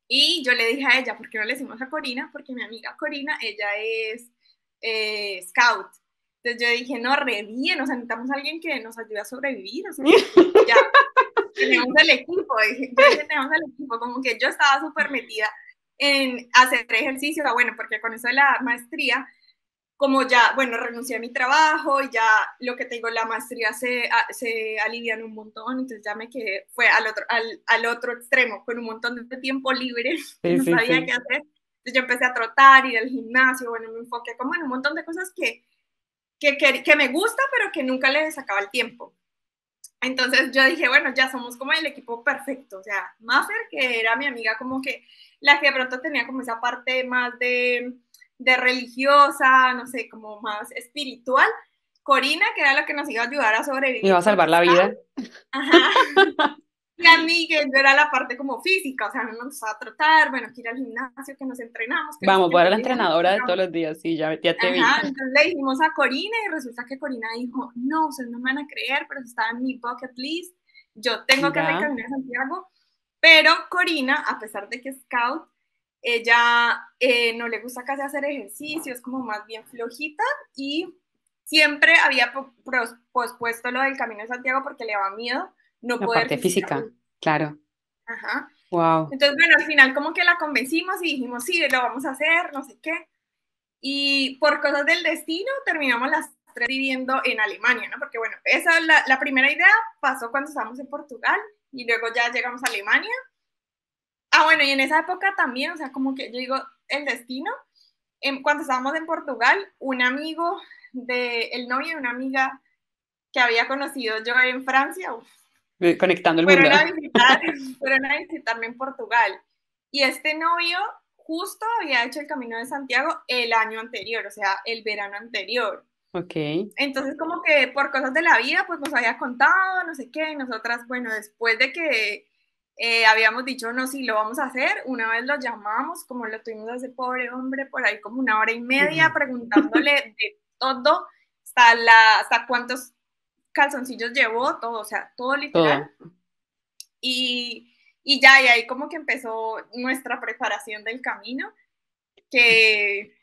Y yo le dije a ella, ¿por qué no le decimos a Corina? Porque mi amiga Corina, ella es scout. Entonces yo dije, no, re bien, o sea, necesitamos a alguien que nos ayude a sobrevivir, o sea, ya, tenemos el equipo, yo dije, tenemos el equipo, como que yo estaba súper metida en hacer ejercicio, bueno, porque con eso de la maestría, como ya, bueno, renuncié a mi trabajo y ya lo que tengo, la maestría se alivian un montón, entonces ya me quedé, fue al otro extremo, con un montón de tiempo libre que Sí, no sí, sabía qué sí. hacer. Entonces yo empecé a trotar, ir al gimnasio, bueno, me enfoqué como en un montón de cosas que me gusta, pero que nunca le sacaba el tiempo. Entonces yo dije, bueno, ya somos como el equipo perfecto, o sea, Maffer, que era mi amiga como que la que de pronto tenía como esa parte más de religiosa, no sé, como más espiritual, Corina, que era la que nos iba a ayudar a Me va a sobrevivir salvar porque la está, vida. ajá, y a mí que yo era la parte como física, o sea, nos gustaba trotar, bueno, que ir al gimnasio, que nos entrenamos, que no sé Vamos, qué, voy a ser entonces la le dije, entrenadora de todos los días. Sí, ya te vi. ajá, entonces le dijimos a Corina y resulta que Corina dijo, no, ustedes no me van a creer, pero estaba en mi bucket list yo tengo que hacer el Ya, Camino de Santiago, pero Corina, a pesar de que es scout, ella no le gusta casi hacer ejercicio, es como más bien flojita y siempre había pospuesto lo del Camino de Santiago porque le daba miedo no la poder parte física, físicamente. claro. Ajá. Wow. Entonces, bueno, al final como que la convencimos y dijimos, sí, lo vamos a hacer, no sé qué. Y por cosas del destino terminamos las tres viviendo en Alemania, ¿no? Porque bueno, esa la primera idea pasó cuando estábamos en Portugal y luego ya llegamos a Alemania. Ah, bueno, y en esa época también, o sea, como que yo digo, el destino, cuando estábamos en Portugal, un amigo el novio de una amiga que había conocido yo en Francia, uf, Conectando el mundo. fueron a visitar, fueron a visitarme en Portugal. Y este novio justo había hecho el Camino de Santiago el año anterior, o sea, el verano anterior. Ok. Entonces, como que por cosas de la vida, pues nos había contado, no sé qué, y nosotras, bueno, después de que habíamos dicho, no, sí, lo vamos a hacer, una vez lo llamamos, como lo tuvimos a ese pobre hombre por ahí como una hora y media Ujú. preguntándole de todo, hasta cuántos calzoncillos llevó, todo, o sea, todo literal. Todo. Y, y ya, y ahí como que empezó nuestra preparación del camino, que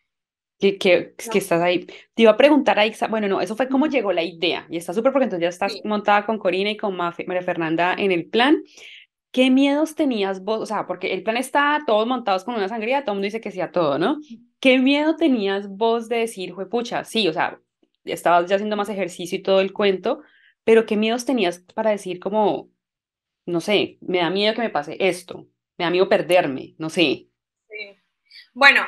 Que no, estás ahí. Te iba a preguntar a Ixa, bueno, no, eso fue como uh, llegó la idea y está súper porque entonces ya estás sí, montada con Corina y con María Fernanda en el plan. ¿Qué miedos tenías vos? O sea, porque el plan está todos montados con una sangría, todo el mundo dice que sí a todo, ¿no? ¿Qué miedo tenías vos de decir, juepucha, sí, o sea, estabas ya haciendo más ejercicio y todo el cuento, pero qué miedos tenías para decir como, no sé, me da miedo que me pase esto, me da miedo perderme, no sé. sí. Bueno,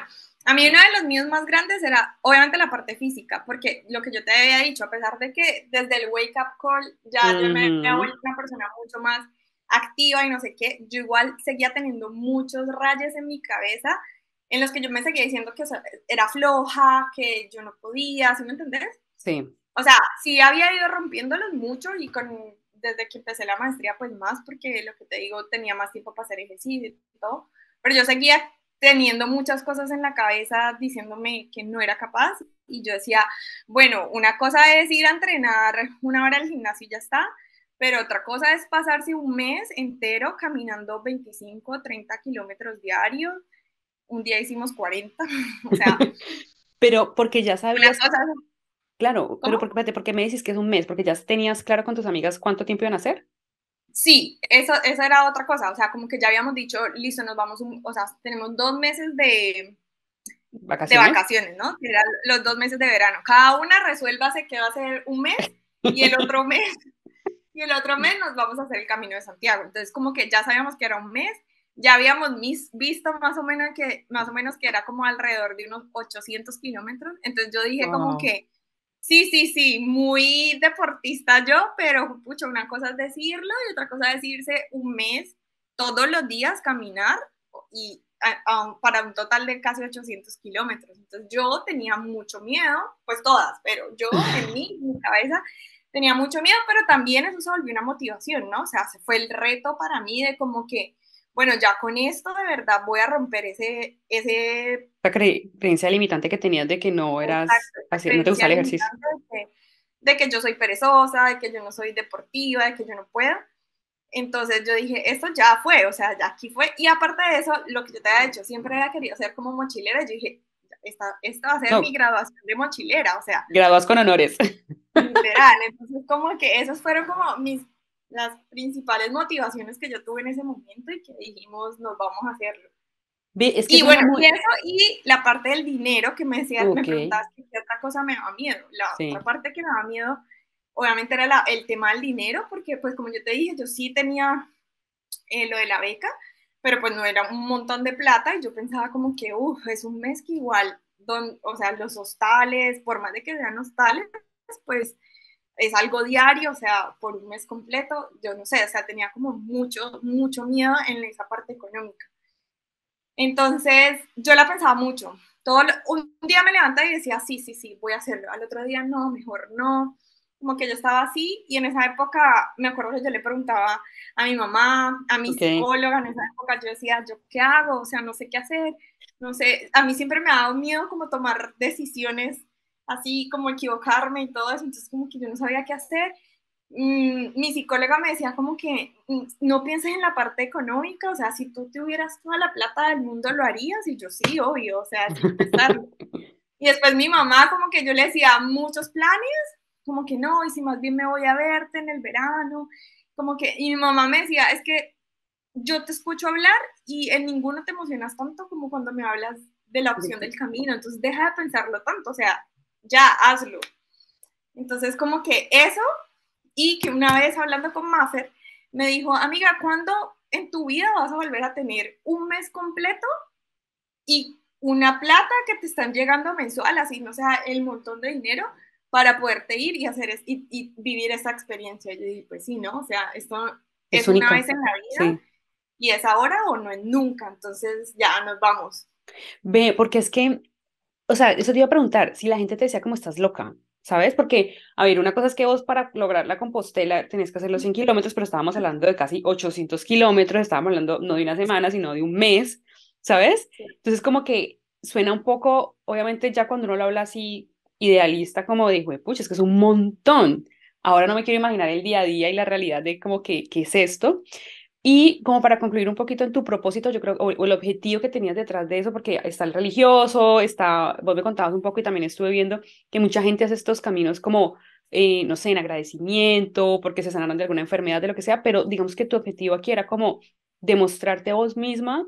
a mí uno de los míos más grandes era obviamente la parte física, porque lo que yo te había dicho, a pesar de que desde el wake up call ya yo me había Ujú. vuelto una persona mucho más activa y no sé qué, yo igual seguía teniendo muchos rayos en mi cabeza en los que yo me seguía diciendo que era floja, que yo no podía, ¿sí me entendés? Sí. O sea, sí había ido rompiéndolos mucho y desde que empecé la maestría, pues más, porque lo que te digo, tenía más tiempo para hacer ejercicio y todo, pero yo seguía teniendo muchas cosas en la cabeza diciéndome que no era capaz y yo decía, bueno, una cosa es ir a entrenar una hora al gimnasio y ya está, pero otra cosa es pasarse un mes entero caminando 25, 30 kilómetros diarios, un día hicimos 40, o sea, Pero porque ya una sabías, cosa, claro, pero ¿cómo? espérate, ¿por qué me dices que es un mes? Porque ya tenías claro con tus amigas cuánto tiempo iban a hacer. Sí, eso era otra cosa, o sea, como que ya habíamos dicho, listo, nos vamos, o sea, tenemos 2 meses de ¿Vacaciones? vacaciones, ¿no? Que eran los 2 meses de verano. Cada una resuélvase que va a ser un mes y el otro mes, y el otro mes nos vamos a hacer el Camino de Santiago. Entonces, como que ya sabíamos que era un mes, ya habíamos visto más o menos que era como alrededor de unos 800 kilómetros. Entonces yo dije como Wow. que sí, sí, sí, muy deportista yo, pero pucha, una cosa es decirlo y otra cosa es irse un mes todos los días caminar y para un total de casi 800 kilómetros. Entonces yo tenía mucho miedo, pues todas, pero yo en mi cabeza tenía mucho miedo, pero también eso se volvió una motivación, ¿no? O sea, se fue el reto para mí de como que, bueno, ya con esto de verdad voy a romper ese La creencia limitante que tenías de que no eras, exacto, esa así, no te creencia gustaba el ejercicio. limitante de que yo soy perezosa, de que yo no soy deportiva, de que yo no puedo. Entonces yo dije, esto ya fue, o sea, ya aquí fue. Y aparte de eso, lo que yo te había dicho, siempre había querido ser como mochilera. Yo dije, esta va a ser mi No, graduación de mochilera, o sea, graduadas con honores. literal. Entonces como que esas fueron como las principales motivaciones que yo tuve en ese momento y que dijimos, nos vamos a hacerlo. Ve, es que Y suena bueno, y muy... eso, y la parte del dinero que me decías, me Ok, preguntabas que qué otra cosa me daba miedo. La otra sí. parte que me daba miedo, obviamente, era el tema del dinero, porque pues como yo te dije, yo sí tenía lo de la beca, pero pues no era un montón de plata y yo pensaba como que, uff, es un mes que igual, o sea, los hostales, por más de que sean hostales, pues es algo diario, o sea, por un mes completo, yo no sé, o sea, tenía como mucho, mucho miedo en esa parte económica. Entonces, yo la pensaba mucho. Un día me levantaba y decía, sí, sí, sí, voy a hacerlo. Al otro día, no, mejor no. Como que yo estaba así y en esa época me acuerdo que yo le preguntaba a mi mamá, a mi Ok. psicóloga, en esa época yo decía, ¿yo qué hago? O sea, no sé qué hacer, no sé, a mí siempre me ha dado miedo como tomar decisiones así, como equivocarme y todo eso, entonces como que yo no sabía qué hacer mi psicóloga me decía como que no pienses en la parte económica, o sea, si tú tuvieras toda la plata del mundo, ¿lo harías? Y yo, sí, obvio, o sea, sin pensarlo. Y después mi mamá como que yo le decía muchos planes, como que no, y si más bien me voy a verte en el verano, como que, y mi mamá me decía, es que yo te escucho hablar y en ninguno te emocionas tanto como cuando me hablas de la opción del camino, entonces deja de pensarlo tanto, o sea, ya, hazlo. Entonces como que eso, y que una vez hablando con Maffer, me dijo, amiga, ¿cuándo en tu vida vas a volver a tener un mes completo y una plata que te están llegando mensual, así no sea el montón de dinero para poderte ir y hacer y vivir esa experiencia? Yo dije, pues sí, ¿no? O sea, esto Es es una única, vez en la vida sí. y es ahora o no es nunca, entonces ya nos vamos. Ve, porque es que, o sea, eso te iba a preguntar, si la gente te decía como estás loca, ¿sabes? Porque, a ver, una cosa es que vos para lograr la Compostela tenés que hacer los 100 kilómetros, pero estábamos hablando de casi 800 kilómetros, estábamos hablando no de una semana, sino de un mes, ¿sabes? Sí. Entonces, como que suena un poco, obviamente ya cuando uno lo habla así, idealista, como de, pucha, es que es un montón. Ahora no me quiero imaginar el día a día y la realidad de como que, ¿qué es esto? Y como para concluir un poquito en tu propósito, yo creo, o el objetivo que tenías detrás de eso, porque está el religioso, está, vos me contabas un poco y también estuve viendo que mucha gente hace estos caminos como, no sé, en agradecimiento, porque se sanaron de alguna enfermedad, de lo que sea, pero digamos que tu objetivo aquí era como demostrarte a vos misma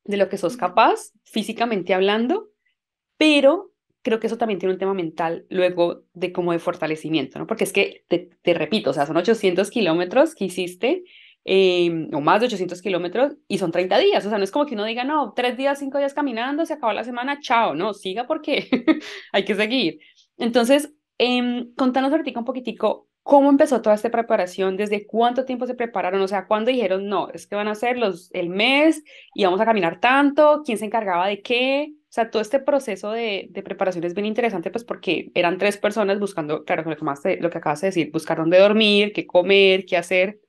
de lo que sos capaz, físicamente hablando, pero creo que eso también tiene un tema mental luego de como de fortalecimiento, ¿no? Porque es que, te repito, o sea, son 800 kilómetros que hiciste, o más de 800 kilómetros, y son 30 días, o sea, no es como que uno diga, no, 3 días, 5 días caminando, se acabó la semana, chao, no, siga porque hay que seguir. Entonces, contanos ahorita un poquitico. ¿Cómo empezó toda esta preparación? ¿Desde cuánto tiempo se prepararon? O sea, ¿cuándo dijeron, no, es que van a ser el mes y vamos a caminar tanto? ¿Quién se encargaba de qué? O sea, todo este proceso de preparación es bien interesante, pues porque eran tres personas buscando, claro, lo que acabas de decir, buscar dónde dormir, qué comer, qué hacer,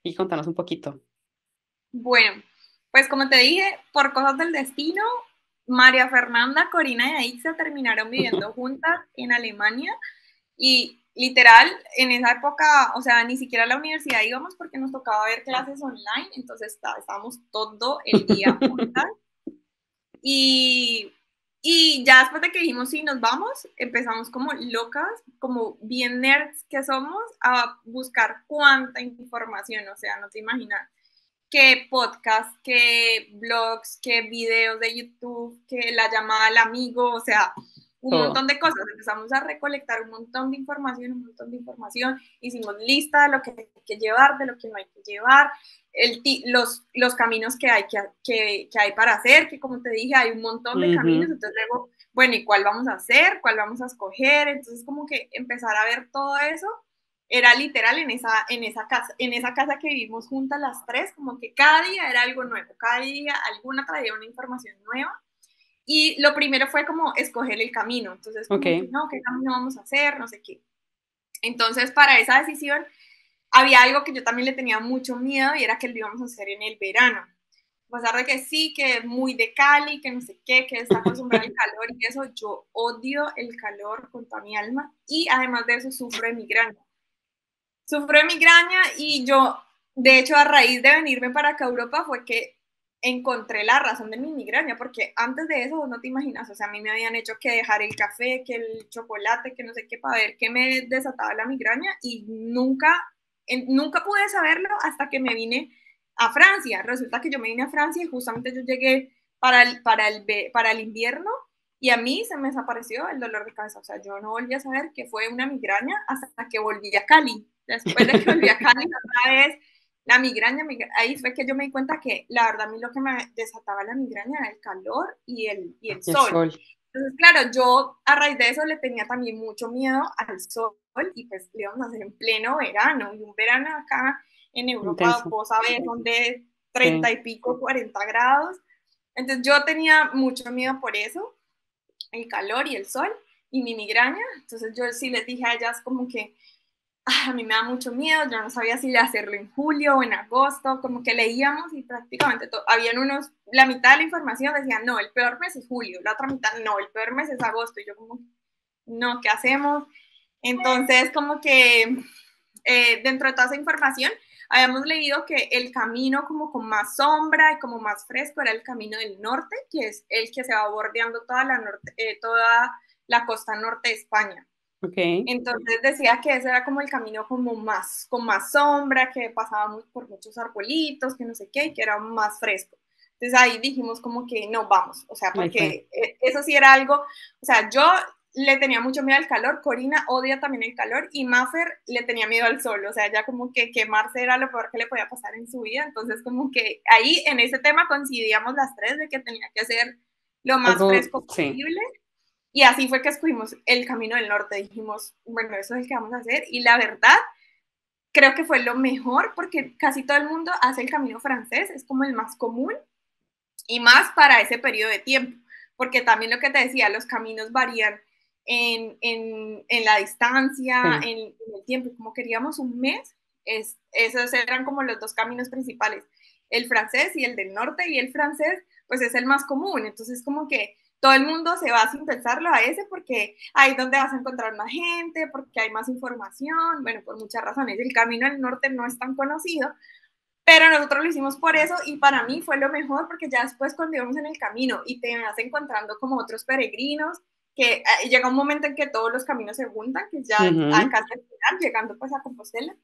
y contanos un poquito. Bueno, pues como te dije, por cosas del destino, María Fernanda, Corina y Aixa terminaron viviendo juntas en Alemania y literal en esa época, o sea, ni siquiera a la universidad íbamos porque nos tocaba ver clases online, entonces estábamos todo el día juntas y, y ya después de que dijimos sí, nos vamos, empezamos como locas, como bien nerds que somos, a buscar cuánta información, o sea, no te imaginas que podcast, que blogs, que videos de YouTube, que la llamada al amigo, o sea, un Todo. montón de cosas. Empezamos a recolectar un montón de información, un montón de información. Hicimos lista de lo que hay que llevar, de lo que no hay que llevar, los caminos que hay para hacer, que como te dije, hay un montón de caminos. Ujú. Entonces luego, bueno, ¿y cuál vamos a hacer? ¿Cuál vamos a escoger? Entonces como que empezar a ver todo eso era literal en esa casa que vivimos juntas las tres, como que cada día era algo nuevo, cada día alguna traía una información nueva. Y lo primero fue como escoger el camino, entonces Ok, como que no, ¿qué camino vamos a hacer? No sé qué. Entonces para esa decisión había algo que yo también le tenía mucho miedo y era que lo íbamos a hacer en el verano. A pesar de que sí, que es muy de Cali, que no sé qué, que está acostumbrada al calor y eso, yo odio el calor con toda mi alma y además de eso sufro de migraña. Sufro de migraña y yo, de hecho, a raíz de venirme para acá a Europa fue que encontré la razón de mi migraña, porque antes de eso vos no te imaginas, o sea, a mí me habían hecho que dejar el café, que el chocolate, que no sé qué, para ver qué me desataba la migraña y nunca pude saberlo hasta que me vine a Francia. Resulta que yo me vine a Francia y justamente yo llegué para el invierno y a mí se me desapareció el dolor de cabeza. O sea, yo no volví a saber que fue una migraña hasta que volví a Cali. Después de que volví a Cali otra vez, la migraña, ahí fue que yo me di cuenta que la verdad a mí lo que me desataba la migraña era el calor y el y el sol. sol, Entonces, claro, yo a raíz de eso le tenía también mucho miedo al sol y pues le íbamos a hacer en pleno verano. Y un verano acá en Europa, intenso, vos sabés, donde sí. 30 y pico, 40 grados. Entonces yo tenía mucho miedo por eso, el calor y el sol y mi migraña. Entonces yo sí les dije a ellas como que a mí me da mucho miedo, yo no sabía si hacerlo en julio o en agosto, como que leíamos y prácticamente habían unos, la mitad de la información decía, no, el peor mes es julio, la otra mitad, no, el peor mes es agosto, y yo como, no, ¿qué hacemos? Entonces como que dentro de toda esa información, habíamos leído que el camino como con más sombra y como más fresco era el camino del norte, que es el que se va bordeando toda la costa norte de España. Ok. Entonces decía que ese era como el camino como más, con más sombra, que pasaba por muchos arbolitos, que no sé qué, y que era más fresco. Entonces ahí dijimos como que no vamos, o sea, Ahí fue. porque eso sí era algo, o sea, yo le tenía mucho miedo al calor, Corina odia también el calor y Maffer le tenía miedo al sol, o sea, ya como que quemarse era lo peor que le podía pasar en su vida, entonces como que ahí en ese tema coincidíamos las tres de que tenía que ser lo más Algo, fresco sí. posible y así fue que escogimos el camino del norte. Dijimos, bueno, eso es el que vamos a hacer. Y la verdad, creo que fue lo mejor porque casi todo el mundo hace el camino francés, es como el más común y más para ese periodo de tiempo. Porque también lo que te decía, los caminos varían en la distancia, Sí. en el tiempo. Como queríamos un mes, esos eran como los dos caminos principales, el francés y el del norte. Y el francés, pues es el más común. Entonces, como que todo el mundo se va sin pensarlo a ese porque ahí es donde vas a encontrar más gente, porque hay más información, bueno, por muchas razones. El camino del norte no es tan conocido, pero nosotros lo hicimos por eso y para mí fue lo mejor porque ya después cuando íbamos en el camino y te vas encontrando como otros peregrinos, que llega un momento en que todos los caminos se juntan, que ya Ujú. casi al final, llegando pues a Compostela,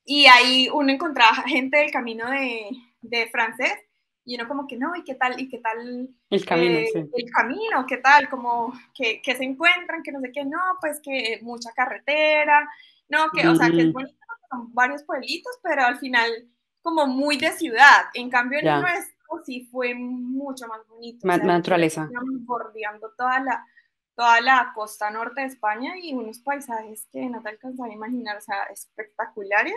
y ahí uno encontraba gente del camino de francés y uno como que no, y qué tal El camino, sí. el camino, qué tal, como que se encuentran, que no sé qué, no, pues que mucha carretera, no, que, o sea, que es Mm, bonito, son varios pueblitos, pero al final como muy de ciudad. En cambio, el ya. nuestro sí fue mucho más bonito, o sea, literal, Naturaleza. bordeando toda la costa norte de España y unos paisajes que no te alcanzas a imaginar, o sea, espectaculares.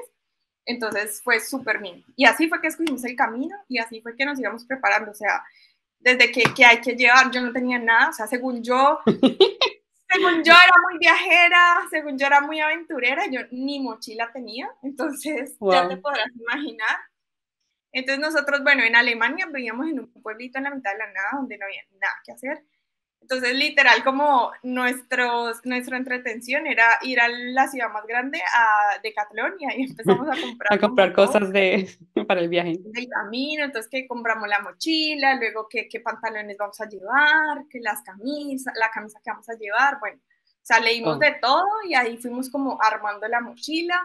Entonces fue súper bien. Y así fue que escogimos el camino y así fue que nos íbamos preparando. O sea, desde que hay que llevar, yo no tenía nada. O sea, según yo era muy viajera, según yo era muy aventurera, yo ni mochila tenía. Entonces ya te Wow. podrás imaginar. Entonces nosotros, bueno, en Alemania vivíamos en un pueblito en la mitad de la nada donde no había nada que hacer. Entonces, literal, como nuestra entretención era ir a la ciudad más grande, a Decathlon, y ahí empezamos a comprar A como comprar todo cosas para el viaje. del camino. Entonces, que compramos la mochila, luego qué pantalones vamos a llevar, que las camisas, la camisa que vamos a llevar, bueno, o sea, leímos Todo. de todo y ahí fuimos como armando la mochila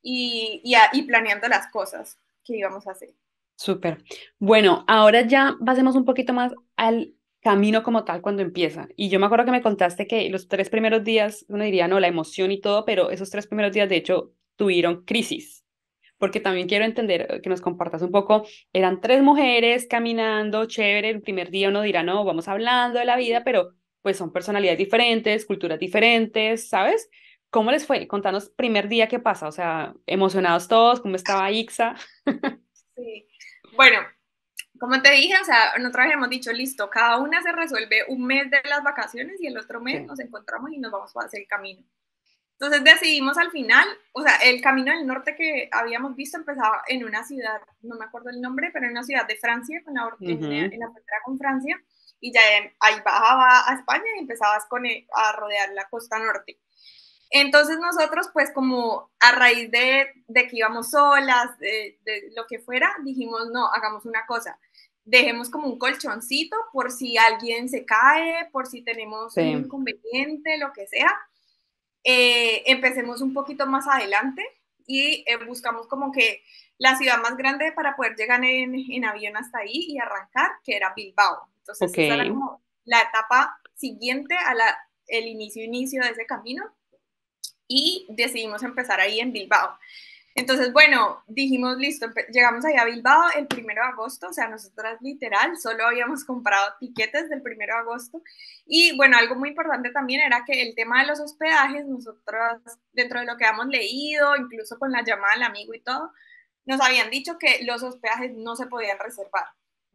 y planeando las cosas que íbamos a hacer. Súper. Bueno, ahora ya pasemos un poquito más al camino como tal cuando empieza. Y yo me acuerdo que me contaste que los 3 primeros días, uno diría, no, la emoción y todo, pero esos 3 primeros días, de hecho, tuvieron crisis. Porque también quiero entender, que nos compartas un poco, eran 3 mujeres caminando, chévere, el primer día uno dirá, no, vamos hablando de la vida, pero pues son personalidades diferentes, culturas diferentes, ¿sabes? ¿Cómo les fue? Contanos primer día qué pasa, o sea, emocionados todos, ¿cómo estaba Ixa? Sí. Bueno, como te dije, o sea, nosotros habíamos dicho, listo, cada una se resuelve un mes de las vacaciones y el otro mes Sí. nos encontramos y nos vamos a hacer el camino. Entonces decidimos al final, o sea, el camino del norte que habíamos visto empezaba en una ciudad, no me acuerdo el nombre, pero en una ciudad de Francia, Ujú. en la frontera con Francia, y ya ahí bajaba a España y empezabas a rodear la costa norte. Entonces nosotros, pues como a raíz de que íbamos solas, de lo que fuera, dijimos, no, hagamos una cosa, dejemos como un colchoncito por si alguien se cae, por si tenemos un Sí, inconveniente, lo que sea. Empecemos un poquito más adelante y buscamos como que la ciudad más grande para poder llegar en avión hasta ahí y arrancar, que era Bilbao. Entonces ok, esa era como la etapa siguiente a el inicio de ese camino y decidimos empezar ahí en Bilbao. Entonces, bueno, dijimos, listo, llegamos ahí a Bilbao el 1 de agosto, o sea, nosotras literal solo habíamos comprado tiquetes del 1 de agosto. Y bueno, algo muy importante también era que el tema de los hospedajes, nosotras, dentro de lo que hemos leído, incluso con la llamada al amigo y todo, nos habían dicho que los hospedajes no se podían reservar.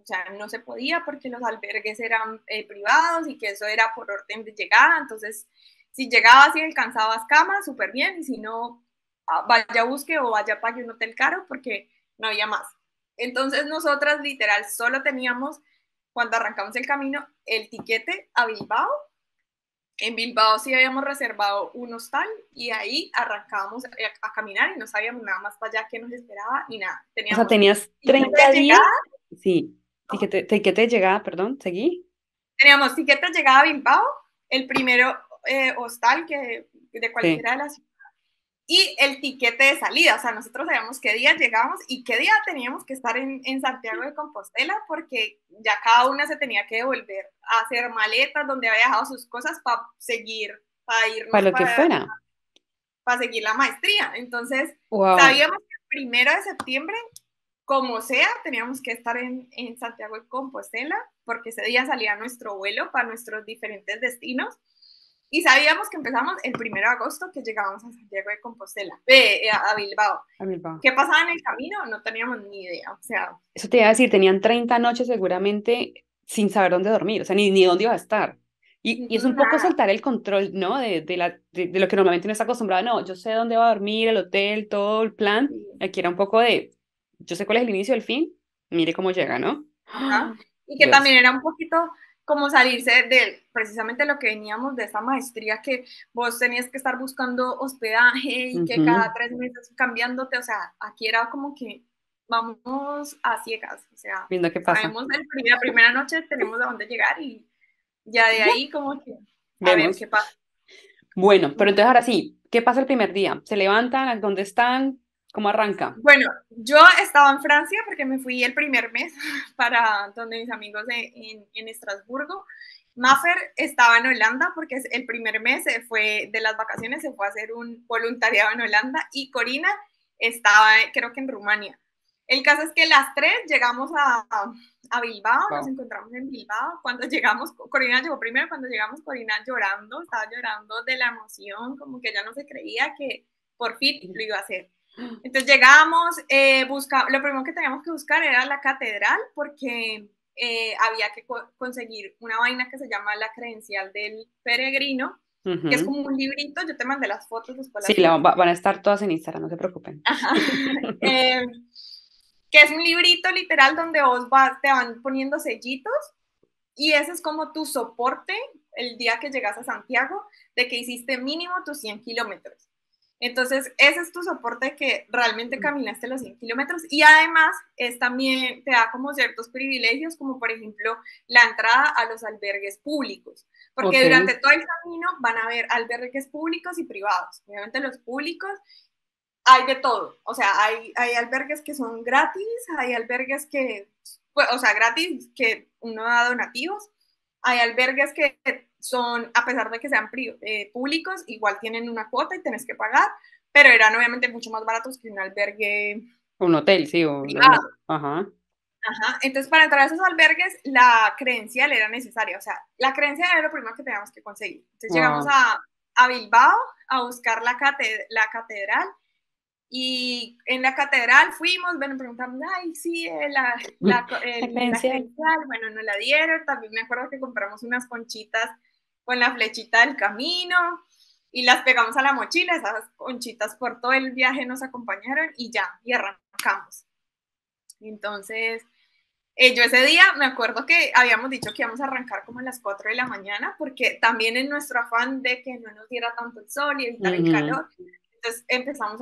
O sea, no se podía porque los albergues eran privados y que eso era por orden de llegada. Entonces, si llegabas y alcanzabas cama, súper bien, y si no, vaya busque o vaya pague un hotel caro porque no había más. Entonces nosotras literal solo teníamos, cuando arrancamos el camino, el tiquete a Bilbao En Bilbao sí habíamos reservado un hostal y ahí arrancábamos a caminar y no sabíamos nada más para allá que nos esperaba ni nada. O sea, Teníamos tenías tiquete de 30 días, llegada, sí, ¿cómo? tiquete de llegada, perdón, seguí. Teníamos tiquete de llegada a Bilbao, el primero hostal que de Sí, cualquiera de las, y el tiquete de salida. O sea, nosotros sabíamos qué día llegábamos y qué día teníamos que estar en Santiago de Compostela, porque ya cada una se tenía que devolver a hacer maletas donde había dejado sus cosas para seguir, para irnos para lo que fuera. para seguir la maestría. Entonces, Wow, sabíamos que el 1 de septiembre, como sea, teníamos que estar en Santiago de Compostela, porque ese día salía nuestro vuelo para nuestros diferentes destinos. Y sabíamos que empezamos el 1 de agosto, que llegábamos a Santiago de Compostela, a Bilbao. a Bilbao. ¿Qué pasaba en el camino? No teníamos ni idea. O sea, Eso te iba a decir, tenían 30 noches seguramente sin saber dónde dormir, o sea, ni dónde iba a estar. Y es un poco nada. soltar el control, ¿no? De lo que normalmente uno está acostumbrado. No, yo sé dónde va a dormir, el hotel, todo el plan. Aquí era un poco de, yo sé cuál es el inicio, el fin, mire cómo llega, ¿no? Ajá. ¡Ah! Y que Dios, también era un poquito como salirse de precisamente lo que veníamos de esa maestría, que vos tenías que estar buscando hospedaje y que cada ujú, 3 meses cambiándote. O sea, aquí era como que vamos a ciegas. O sea, viendo qué pasa. sabemos la primera noche tenemos a dónde llegar y ya de Y ya, ahí como que a ver vemos. qué pasa. Bueno, pero entonces ahora sí, ¿qué pasa el primer día? ¿Se levantan? ¿Dónde están? ¿Cómo arranca? Bueno, yo estaba en Francia porque me fui el primer mes para donde mis amigos en Estrasburgo. Maffer estaba en Holanda porque el primer mes se fue de las vacaciones, se fue a hacer un voluntariado en Holanda, y Corina estaba, creo que en Rumania. El caso es que las tres llegamos a Bilbao, nos Wow. encontramos en Bilbao. Cuando llegamos, Corina llegó primero. Cuando llegamos, Corina llorando, estaba llorando de la emoción, como que ya no se creía que por fin lo iba a hacer. Entonces llegamos, lo primero que teníamos que buscar era la catedral, porque había que conseguir una vaina que se llama la credencial del peregrino, que es Ujú. como un librito. Yo te mandé las fotos, después Sí, las muestro. van a estar todas en Instagram, no se preocupen. eh, que es un librito literal donde te van poniendo sellitos, y ese es como tu soporte el día que llegas a Santiago, de que hiciste mínimo tus 100 kilómetros. Entonces, ese es tu soporte, que realmente caminaste los 100 kilómetros. Y además, también te da como ciertos privilegios, como por ejemplo la entrada a los albergues públicos, porque Ok, durante todo el camino van a haber albergues públicos y privados. Obviamente los públicos hay de todo. O sea, hay albergues que son gratis, hay albergues que, pues, o sea, gratis, que uno da donativos, hay albergues que son, a pesar de que sean públicos, igual tienen una cuota y tenés que pagar, pero eran obviamente mucho más baratos que un albergue un hotel, sí, privado. ajá, Ajá. Entonces, para entrar a esos albergues, la credencial era necesaria. O sea, la credencial era lo primero que teníamos que conseguir. Entonces, llegamos wow. a Bilbao a buscar la catedral. Y en la catedral fuimos, bueno, preguntamos, ay, sí, La la credencial. credencial. Bueno, nos la dieron. También me acuerdo que compramos unas conchitas con la flechita del camino y las pegamos a la mochila. Esas conchitas por todo el viaje nos acompañaron y ya, y arrancamos. Entonces, yo ese día me acuerdo que habíamos dicho que íbamos a arrancar como a las 4 de la mañana, porque también en nuestro afán de que no nos diera tanto el sol y evitar el Ujú, calor, entonces empezamos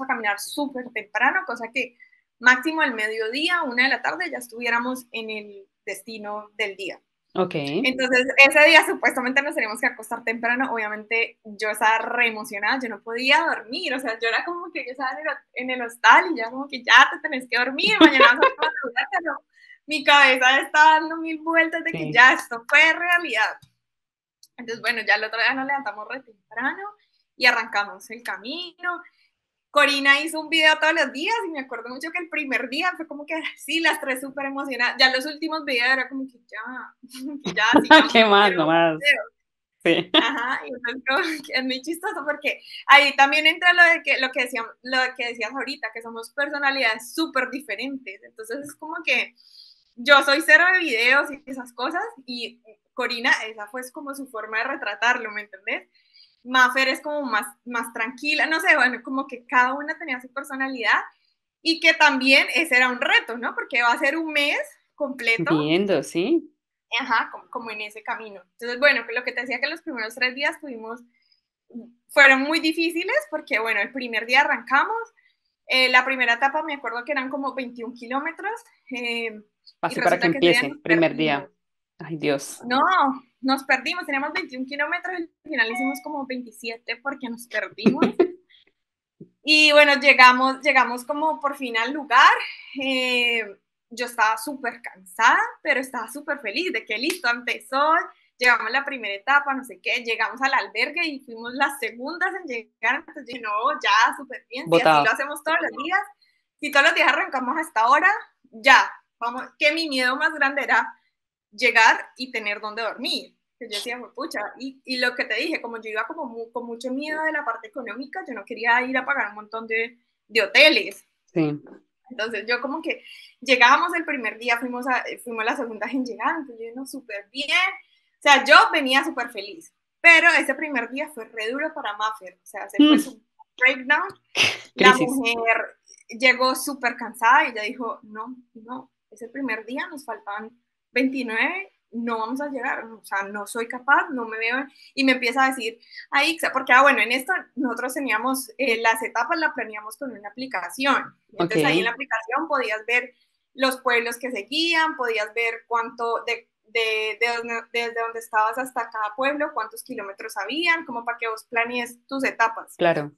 a caminar súper temprano, cosa que máximo al mediodía, 1 de la tarde, ya estuviéramos en el destino del día. ok. Entonces, ese día supuestamente nos teníamos que acostar temprano. Obviamente, yo estaba re emocionada, yo no podía dormir. O sea, yo era como que yo estaba en el hostal y ya como que ya te tenés que dormir, mañana vas a madrugar, pero mi cabeza estaba dando mil vueltas de que Sí. ya esto fue realidad. Entonces, bueno, ya el otro día nos levantamos re temprano y arrancamos el camino. Corina hizo un video todos los días y me acuerdo mucho que el primer día fue como que sí, las tres súper emocionadas. Ya los últimos videos era como que ya, que ya sigamos, ¿Qué no más? quiero No más más. videos. Sí. Ajá, y entonces como que es muy chistoso, porque ahí también entra lo de que lo que decías ahorita, que somos personalidades súper diferentes. Entonces es como que yo soy cero de videos y esas cosas, y Corina, esa fue como su forma de retratarlo, ¿me entendés? Maffer es como más tranquila, no sé, bueno, como que cada una tenía su personalidad, y que también ese era un reto, ¿no? Porque va a ser un mes completo Viendo, sí. ajá, como en ese camino. Entonces, bueno, lo que te decía que los primeros 3 días fueron muy difíciles porque, bueno, el primer día arrancamos, la primera etapa me acuerdo que eran como 21 kilómetros y Así para que resulta que ese día empiece, nos primer perdimos. día. Ay, Dios. No, nos perdimos, teníamos 21 kilómetros y al final hicimos como 27 porque nos perdimos. Y bueno, llegamos como por fin al lugar. Yo estaba súper cansada, pero estaba súper feliz de que listo, empezó, llegamos a la primera etapa, no sé qué, llegamos al albergue y fuimos las segundas en llegar. Entonces dije, no, ya, súper bien, si así lo Botado. hacemos todos los días, si todos los días arrancamos hasta ahora, ya, vamos, que mi miedo más grande era llegar y tener donde dormir. Que yo decía, pucha, y lo que te dije, como yo iba como con mucho miedo de la parte económica, yo no quería ir a pagar un montón de hoteles. Sí. Entonces yo como que llegábamos el primer día, fuimos la segunda en llegar, entonces yo no, súper bien. O sea, yo venía súper feliz, pero ese primer día fue re duro para Maffer, o sea, se fue Mm, su breakdown. La crisis. mujer llegó súper cansada y ella dijo, no, no, ese primer día nos faltaban 29, no vamos a llegar, o sea, no soy capaz, no me veo, y me empieza a decir, ay, porque, bueno, en esto nosotros teníamos, las etapas las planeamos con una aplicación, Ok. entonces ahí en la aplicación podías ver los pueblos que seguían, podías ver cuánto desde donde estabas hasta cada pueblo, cuántos kilómetros habían, como para que vos planees tus etapas. Claro.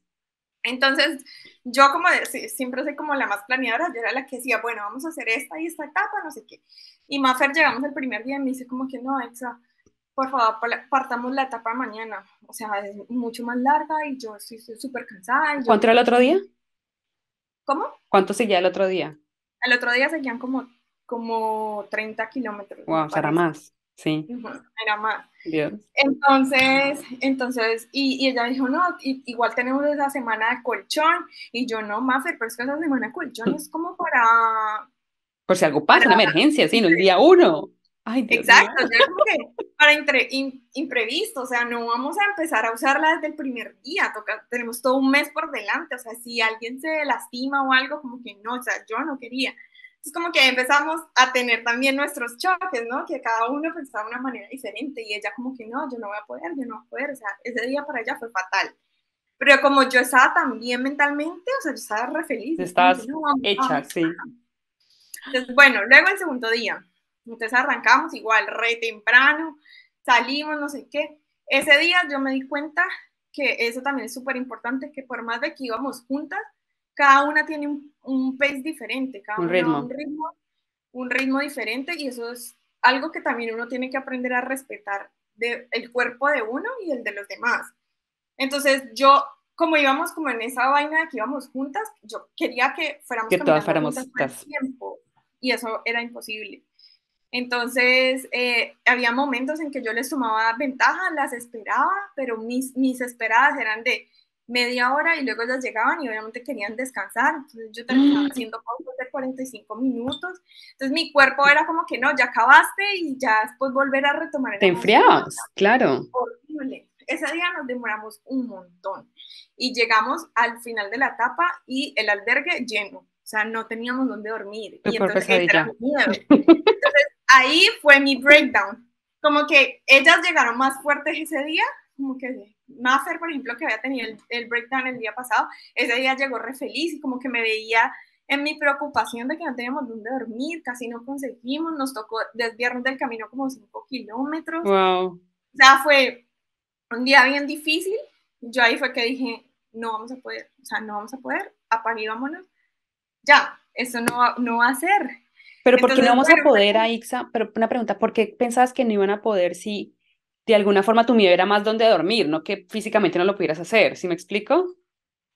Entonces, yo como siempre soy como la más planeadora, yo era la que decía, bueno, vamos a hacer esta y esta etapa, no sé qué. Y Mafer llegamos el primer día y me dice como que no, Exa, por favor, partamos la etapa mañana. O sea, es mucho más larga y yo estoy súper cansada y yo ¿Cuánto era el otro día? ¿cómo? ¿Cuánto seguía el otro día? El otro día seguían como 30 kilómetros, me Wow, será parece. más. Sí. Ujú, era más. Dios. Entonces, y ella dijo, no, igual tenemos esa semana de colchón, y yo, no, Mafer, pero es que esa semana de colchón es como Por si algo para, pasa, una emergencia, sí, no el día uno. Ay, Dios mío. exacto, yo como que para imprevisto, o sea, no vamos a empezar a usarla desde el primer día, tenemos todo un mes por delante, o sea, si alguien se lastima o algo, como que no, o sea, yo no quería. Es como que empezamos a tener también nuestros choques, ¿no? Que cada uno pensaba de una manera diferente y ella como que no, yo no voy a poder, yo no voy a poder, o sea, ese día para ella fue fatal. Pero como yo estaba tan bien mentalmente, o sea, yo estaba re feliz, es como que Estás no, vamos, hecha, vamos. sí. Entonces, bueno, luego el segundo día, entonces arrancamos igual re temprano, salimos, no sé qué. Ese día yo me di cuenta que eso también es súper importante, que por más de que íbamos juntas, cada una tiene un pace diferente, cada Un una va a ritmo. un ritmo diferente y eso es algo que también uno tiene que aprender a respetar el cuerpo de uno y el de los demás. Entonces yo, como íbamos como en esa vaina de que íbamos juntas, yo quería que fuéramos Que todas caminando fuéramos juntas todo el estas. tiempo y eso era imposible. Entonces, había momentos en que yo les tomaba ventaja, las esperaba, pero mis esperadas eran de media hora y luego ellas llegaban y obviamente querían descansar. Entonces, yo terminaba haciendo pausas de 45 minutos. Entonces, mi cuerpo era como que no, ya acabaste y ya después volver a retomar Te era más duro. enfriabas, claro. Horrible. Ese día nos demoramos un montón y llegamos al final de la etapa y el albergue lleno. O sea, no teníamos dónde dormir y Súper entonces ese era pesadilla. mi miedo. Ahí fue mi breakdown. Como que ellas llegaron más fuertes ese día, como que Maffer, por ejemplo, que había tenido el breakdown el día pasado, ese día llegó re feliz y como que me veía en mi preocupación de que no teníamos dónde dormir, casi no conseguimos, nos tocó desviarnos del camino como 5 kilómetros. Wow. O sea, fue un día bien difícil. Yo ahí fue que dije, no vamos a poder, o sea, no vamos a poder, apague y vámonos. Ya, eso no va a ser. Pero ¿por qué no Entonces, vamos a bueno, fue poder, como, Aixa? Pero una pregunta, ¿por qué pensabas que no iban a poder si de alguna forma tu miedo era más donde dormir, no que físicamente no lo pudieras hacer? ¿Sí me explico?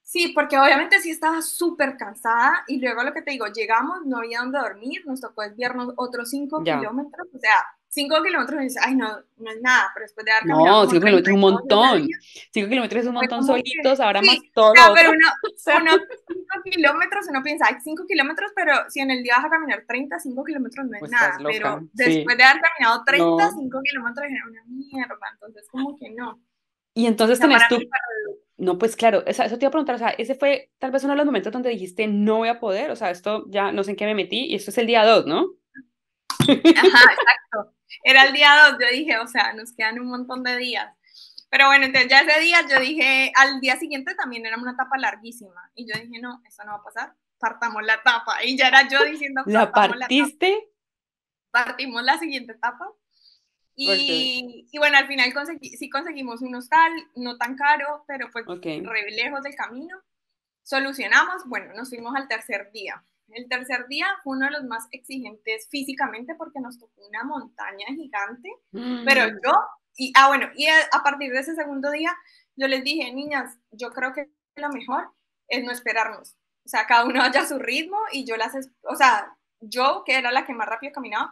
sí, porque obviamente sí estaba súper cansada y luego lo que te digo, llegamos, no había dónde dormir, nos tocó desviarnos otros 5 Ya. kilómetros, o sea, 5 kilómetros y dices, ay, no, no es nada, pero después de haber caminado No, como 5 kilómetros es un 32 ese montón. día, 5 kilómetros es un fue montón como que, solitos, ahora más sí, todo o lo sea, pero otro. O sea, uno 5 kilómetros, uno piensa, hay 5 kilómetros, pero si en el día vas a caminar 30, 5 kilómetros no es pues estás nada, loca. pero después Sí. de haber caminado 30, No. 5 kilómetros era una mierda, entonces como que no, o Y entonces sea, tenés para mí tú, no, pues claro, eso te iba a preguntar, o sea, ese fue tal vez uno de los momentos donde dijiste, no voy a poder, o sea, esto ya no sé en qué me metí, y esto es el día 2, ¿no? ajá, exacto. Era el día 2, yo dije, o sea, nos quedan un montón de días. Pero bueno, entonces ya ese día yo dije, al día siguiente también era una etapa larguísima. Y yo dije, no, eso no va a pasar, partamos la etapa. Y ya era yo diciendo, ¿La partamos la etapa, partiste? partimos la siguiente etapa. Ok, Y bueno, al final sí conseguimos un hostal, no tan caro, pero pues ok. re lejos del camino. Solucionamos, bueno, nos fuimos al tercer día. El tercer día fue uno de los más exigentes físicamente porque nos tocó una montaña gigante, pero Mm, bueno, y a partir de ese segundo día, yo les dije, niñas, yo creo que lo mejor es no esperarnos. O sea, cada uno vaya a su ritmo y o sea, yo, que era la que más rápido caminaba,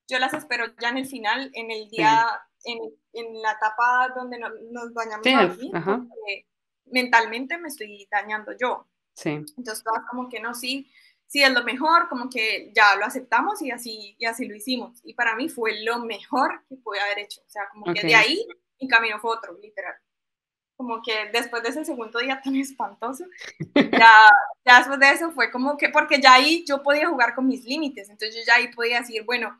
yo las espero ya en el final, en el día, sí, en la etapa donde nos sí, bañamos a dormir, ajá, porque mentalmente me estoy dañando yo. sí, Entonces, todas como que no, sí, sí es lo mejor, como que ya lo aceptamos y así lo hicimos. Y para mí fue lo mejor que pude haber hecho. O sea, como que de ok. ahí mi camino fue otro, literal. Como que después de ese segundo día tan espantoso, ya, ya después de eso fue como que, porque ya ahí yo podía jugar con mis límites. Entonces yo ya ahí podía decir, bueno,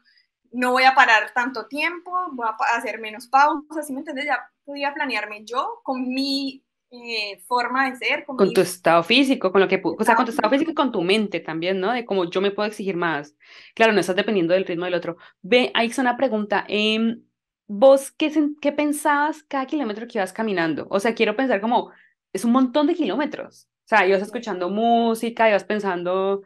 no voy a parar tanto tiempo, voy a hacer menos pausas, ¿sí me entiendes? Ya podía planearme yo con mi forma de ser, con Con tu mis estado físico, con lo que, o sea, con estado tu estado físico y físico. con tu mente también, ¿no? De cómo yo me puedo exigir más. Claro, no estás dependiendo del ritmo del otro. Ve, ahí está una pregunta. ¿Vos qué pensabas cada kilómetro que ibas caminando? O sea, quiero pensar como, es un montón de kilómetros. O sea, ibas escuchando música, ibas pensando,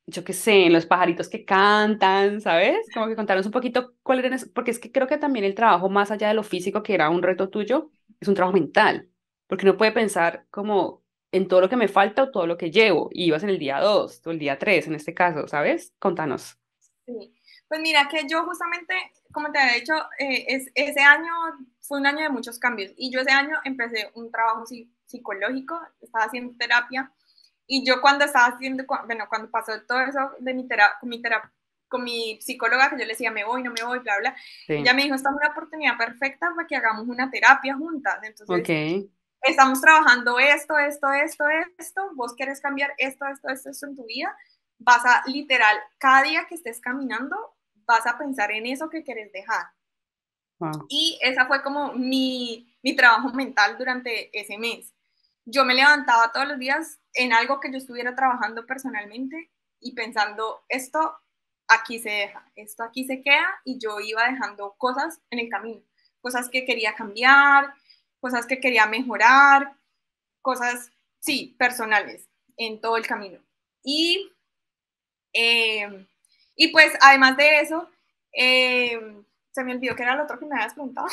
yo qué sé, en los pajaritos que cantan, ¿sabes? Como que contanos un poquito cuál era, porque es que creo que también el trabajo, más allá de lo físico, que era un reto tuyo, es un trabajo mental, porque uno puede pensar como en todo lo que me falta o todo lo que llevo, y ibas en el día 2 o el día 3 en este caso, ¿sabes? Contanos. Sí. Pues mira que yo justamente, como te había dicho, ese año fue un año de muchos cambios y yo ese año empecé un trabajo psicológico, estaba haciendo terapia y yo cuando estaba haciendo, bueno, cuando pasó todo eso de con mi psicóloga, que yo le decía, me voy, no me voy, bla, bla, ella Sí, me dijo, esta es una oportunidad perfecta para que hagamos una terapia juntas. ok, Entonces, estamos trabajando esto, vos querés cambiar esto en tu vida, vas a literal, cada día que estés caminando, vas a pensar en eso que querés dejar. wow. Y esa fue como mi trabajo mental durante ese mes. Yo me levantaba todos los días en algo que yo estuviera trabajando personalmente y pensando, esto aquí se deja, esto aquí se queda y yo iba dejando cosas en el camino, cosas que quería cambiar, cosas que quería mejorar, cosas, sí, personales en todo el camino. Y, eh, y pues además de eso, se me olvidó que era lo otro que me habías preguntado.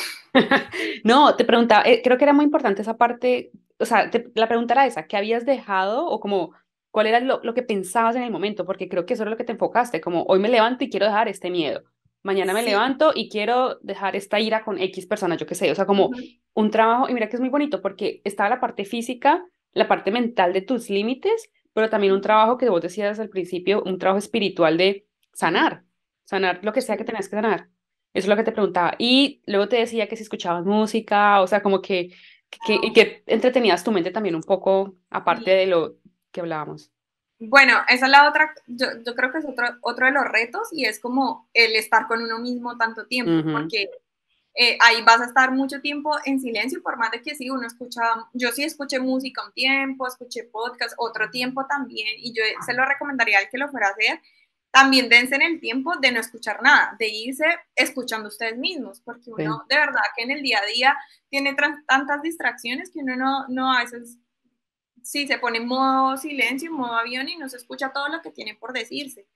No, te preguntaba, creo que era muy importante esa parte, o sea, la pregunta era esa, ¿qué habías dejado o como cuál era lo que pensabas en el momento? Porque creo que eso era lo que te enfocaste, como hoy me levanto y quiero dejar este miedo, mañana me Sí. levanto y quiero dejar esta ira con X personas, yo qué sé, o sea, como Uh-huh. un trabajo, y mira que es muy bonito porque estaba la parte física, la parte mental de tus límites, pero también un Uh-huh. trabajo que vos decías al principio, un trabajo espiritual de Uh-huh. sanar lo que sea que Sí. tenías que sanar. Eso es lo que te preguntaba. Y luego te decía que si escuchabas música, o sea, como y que entretenías tu mente también un poco, aparte Sí. de lo que hablábamos. Bueno, esa es la otra, yo creo que es otro de los retos y es como el estar con uno mismo tanto tiempo, Ujú, porque ahí vas a estar mucho tiempo en silencio, por más de que sí, uno escucha, yo sí escuché música un tiempo, escuché podcast otro tiempo también, y yo se lo recomendaría al que lo fuera a hacer, también dense en el tiempo de no escuchar nada, de irse escuchando ustedes mismos, porque sí. uno de verdad que en el día a día tiene tantas distracciones que uno no a veces sí se pone en modo silencio, en modo avión y no se escucha todo lo que tiene por decirse.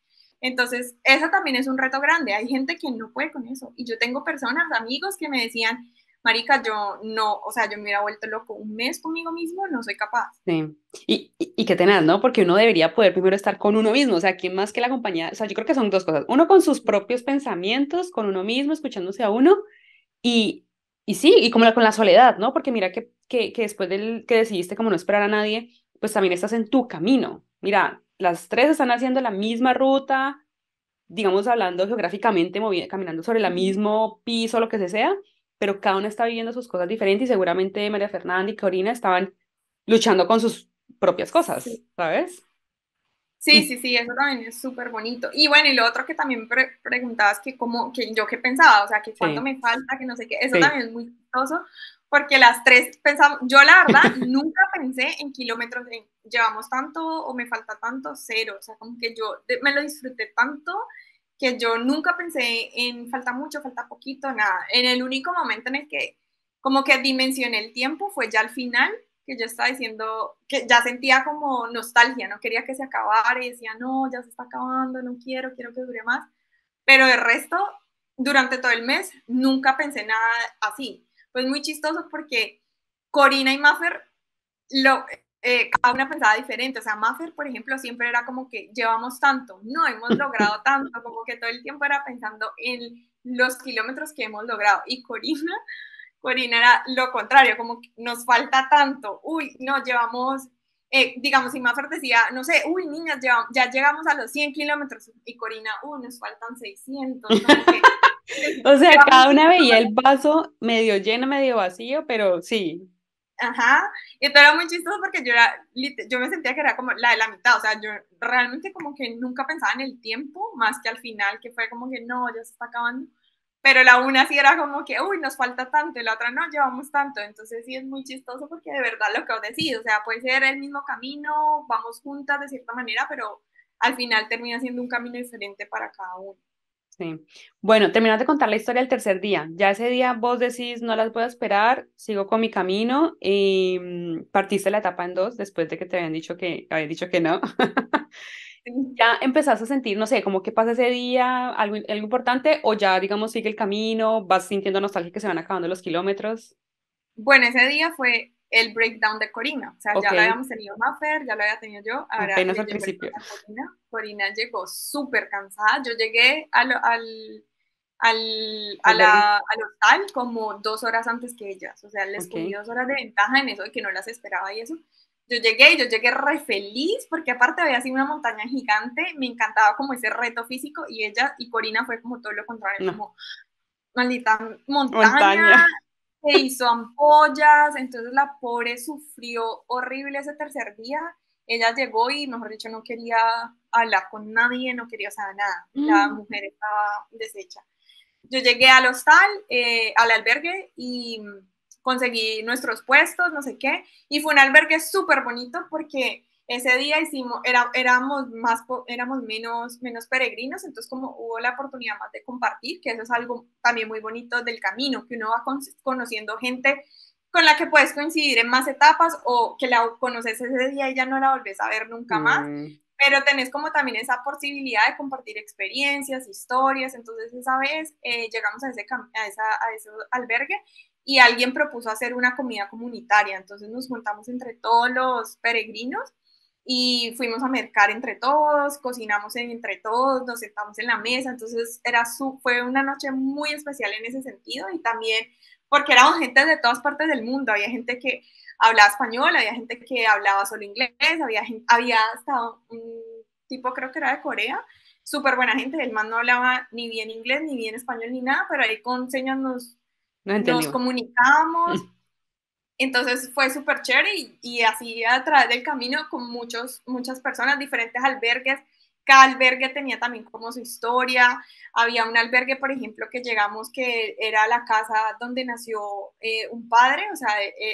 Entonces, eso también es un reto grande. Hay gente que no puede con eso. Y yo tengo personas, amigos, que me decían, Marica, yo no, o sea, yo me hubiera vuelto loco un mes conmigo mismo, no soy capaz. Sí. Y qué tenaz, ¿no? Porque uno debería poder primero estar con uno mismo, o sea, ¿quién más que la compañía? O sea, yo creo que son dos cosas. Uno con sus propios pensamientos, con uno mismo, escuchándose a uno, y, y sí, y como con la soledad, ¿no? Porque mira que después del que decidiste como no esperar a nadie, pues también estás en tu camino. Mira, las tres están haciendo la misma ruta, digamos, hablando geográficamente, caminando sobre el mismo piso, lo que sea, pero cada una está viviendo sus cosas diferentes y seguramente María Fernanda y Corina estaban luchando con sus propias Sí. cosas, ¿sabes? Sí, sí, sí, eso también es súper bonito. Y bueno, y lo otro que también preguntabas que cómo, que yo qué pensaba, o sea, que cuánto Sí, me falta, que no sé qué, eso sí. también es muy chistoso, porque las tres pensamos, yo la verdad nunca pensé en kilómetros, en llevamos tanto o me falta tanto, cero, o sea, como que yo me lo disfruté tanto que yo nunca pensé en falta mucho, falta poquito, nada. En el único momento en el que como que dimensioné el tiempo fue ya al final, que yo estaba diciendo que ya sentía como nostalgia, no quería que se acabara y decía, no, ya se está acabando, no quiero, quiero que dure más. Pero el resto, durante todo el mes, nunca pensé nada así. Pues muy chistoso porque Corina y Maffer, cada una pensaba diferente. O sea, Maffer, por ejemplo, siempre era como que llevamos tanto, no hemos logrado tanto, como que todo el tiempo era pensando en los kilómetros que hemos logrado. Y Corina era lo contrario, como que nos falta tanto, uy, no, llevamos, digamos, si Maffer decía, no sé, uy, niñas, ya llegamos a los 100 kilómetros, y Corina, uy, nos faltan 600, como que O sea, era muy cada una veía el chistoso. vaso medio lleno, medio vacío, pero sí, Ajá, y esto era muy chistoso porque yo me sentía que era como la de la mitad, o sea, yo realmente como que nunca pensaba en el tiempo, más que al final, que fue como que no, ya se está acabando, pero la una sí era como que, uy, nos falta tanto, y la otra no, llevamos tanto, entonces sí es muy chistoso porque de verdad lo que os decís, o sea, puede ser el mismo camino, vamos juntas de cierta manera, pero al final termina siendo un camino diferente para cada uno. sí. Bueno, terminás de contar la historia del tercer día. Ya ese día vos decís, no las voy a esperar, sigo con mi camino y partiste la etapa en dos después de que te habían dicho que no. Sí. Ya empezás a sentir, no sé, como que pasa ese día, algo importante, o ya, digamos, sigue el camino, vas sintiendo nostalgia que se van acabando los kilómetros. Bueno, ese día fue el breakdown de Corina, o sea, Ok, ya lo habíamos tenido Maffer, ya lo había tenido yo, ahora apenas le al llegó el principio. turno a Corina. Corina llegó súper cansada, yo llegué Albergue. al hostal como 2 horas antes que ellas, o sea, les Ok. cogí 2 horas de ventaja en eso de que no las esperaba y eso. Yo llegué re feliz porque aparte había sido una montaña gigante, me encantaba como ese reto físico y ella y Corina fue como todo lo contrario, No, como maldita montaña, montaña. se hizo ampollas, entonces la pobre sufrió horrible ese tercer día. Ella llegó y, mejor dicho, no quería hablar con nadie, no quería saber nada. La Mm, mujer estaba deshecha. Yo llegué al hostal, al albergue y conseguí nuestros puestos, no sé qué, y fue un albergue súper bonito porque ese día éramos menos peregrinos, entonces como hubo la oportunidad más de compartir, que eso es algo también muy bonito del camino, que uno va conociendo gente con la que puedes coincidir en más etapas o que la conoces ese día y ya no la volvés a ver nunca más, mm, pero tenés como también esa posibilidad de compartir experiencias, historias. Entonces esa vez llegamos a ese albergue y alguien propuso hacer una comida comunitaria, entonces nos juntamos entre todos los peregrinos y fuimos a mercar entre todos, cocinamos entre todos, nos sentamos en la mesa, entonces fue una noche muy especial en ese sentido y también porque éramos gente de todas partes del mundo, había gente que hablaba español, había gente que hablaba solo inglés, había hasta un tipo, creo que era de Corea, súper buena gente, el man no hablaba ni bien inglés, ni bien español, ni nada, pero ahí con señas no nos entendí. comunicábamos, entonces fue súper chévere y así a través del camino con muchas personas, diferentes albergues. Cada albergue tenía también como su historia. Había un albergue, por ejemplo, que llegamos que era la casa donde nació un padre, o sea,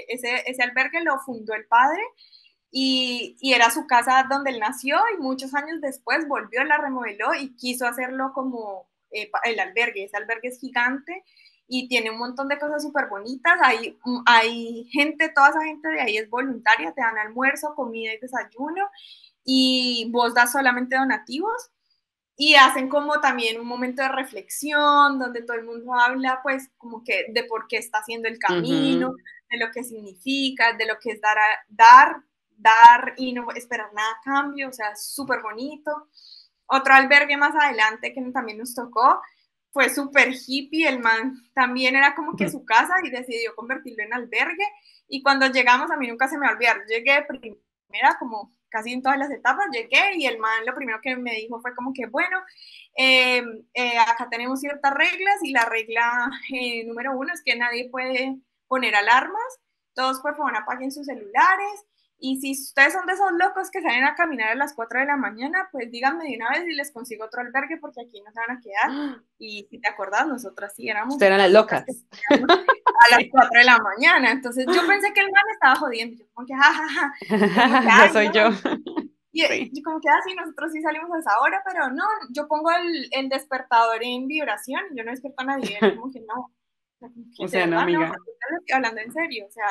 ese albergue lo fundó el padre y era su casa donde él nació y muchos años después volvió, la remodeló y quiso hacerlo como el albergue. Ese albergue es gigante y tiene un montón de cosas súper bonitas. Hay gente, toda esa gente de ahí es voluntaria, te dan almuerzo, comida y desayuno y vos das solamente donativos y hacen como también un momento de reflexión donde todo el mundo habla pues como que de por qué está haciendo el camino, Ujú. de lo que significa, de lo que es dar y no esperar nada a cambio, o sea, súper bonito. Otro albergue más adelante que también nos tocó fue súper hippie, el man también era como que su casa y decidió convertirlo en albergue y cuando llegamos a mí nunca se me va a olvidar, llegué primera como casi en todas las etapas, llegué y el man lo primero que me dijo fue como que bueno, eh, acá tenemos ciertas reglas y la regla número uno es que nadie puede poner alarmas, todos por favor apaguen sus celulares Y si ustedes son de esos locos que salen a caminar a las 4 de la mañana, pues díganme de una vez y les consigo otro albergue porque aquí no se van a quedar. Y si te acordás, nosotras sí éramos Ustedes eran las las locas que locas. salíamos a las Sí. 4 de la mañana. Entonces yo pensé que el man estaba jodiendo. Yo como que, jajaja, como que, Ya ay, soy no. yo. Sí. Y como que así, nosotros sí salimos a esa hora, pero no, yo pongo el despertador en vibración y yo no despierto a nadie. Él como que no. O sea, como que O de sea, no, verdad no, o amiga. sea, yo les estoy hablando en serio. O sea,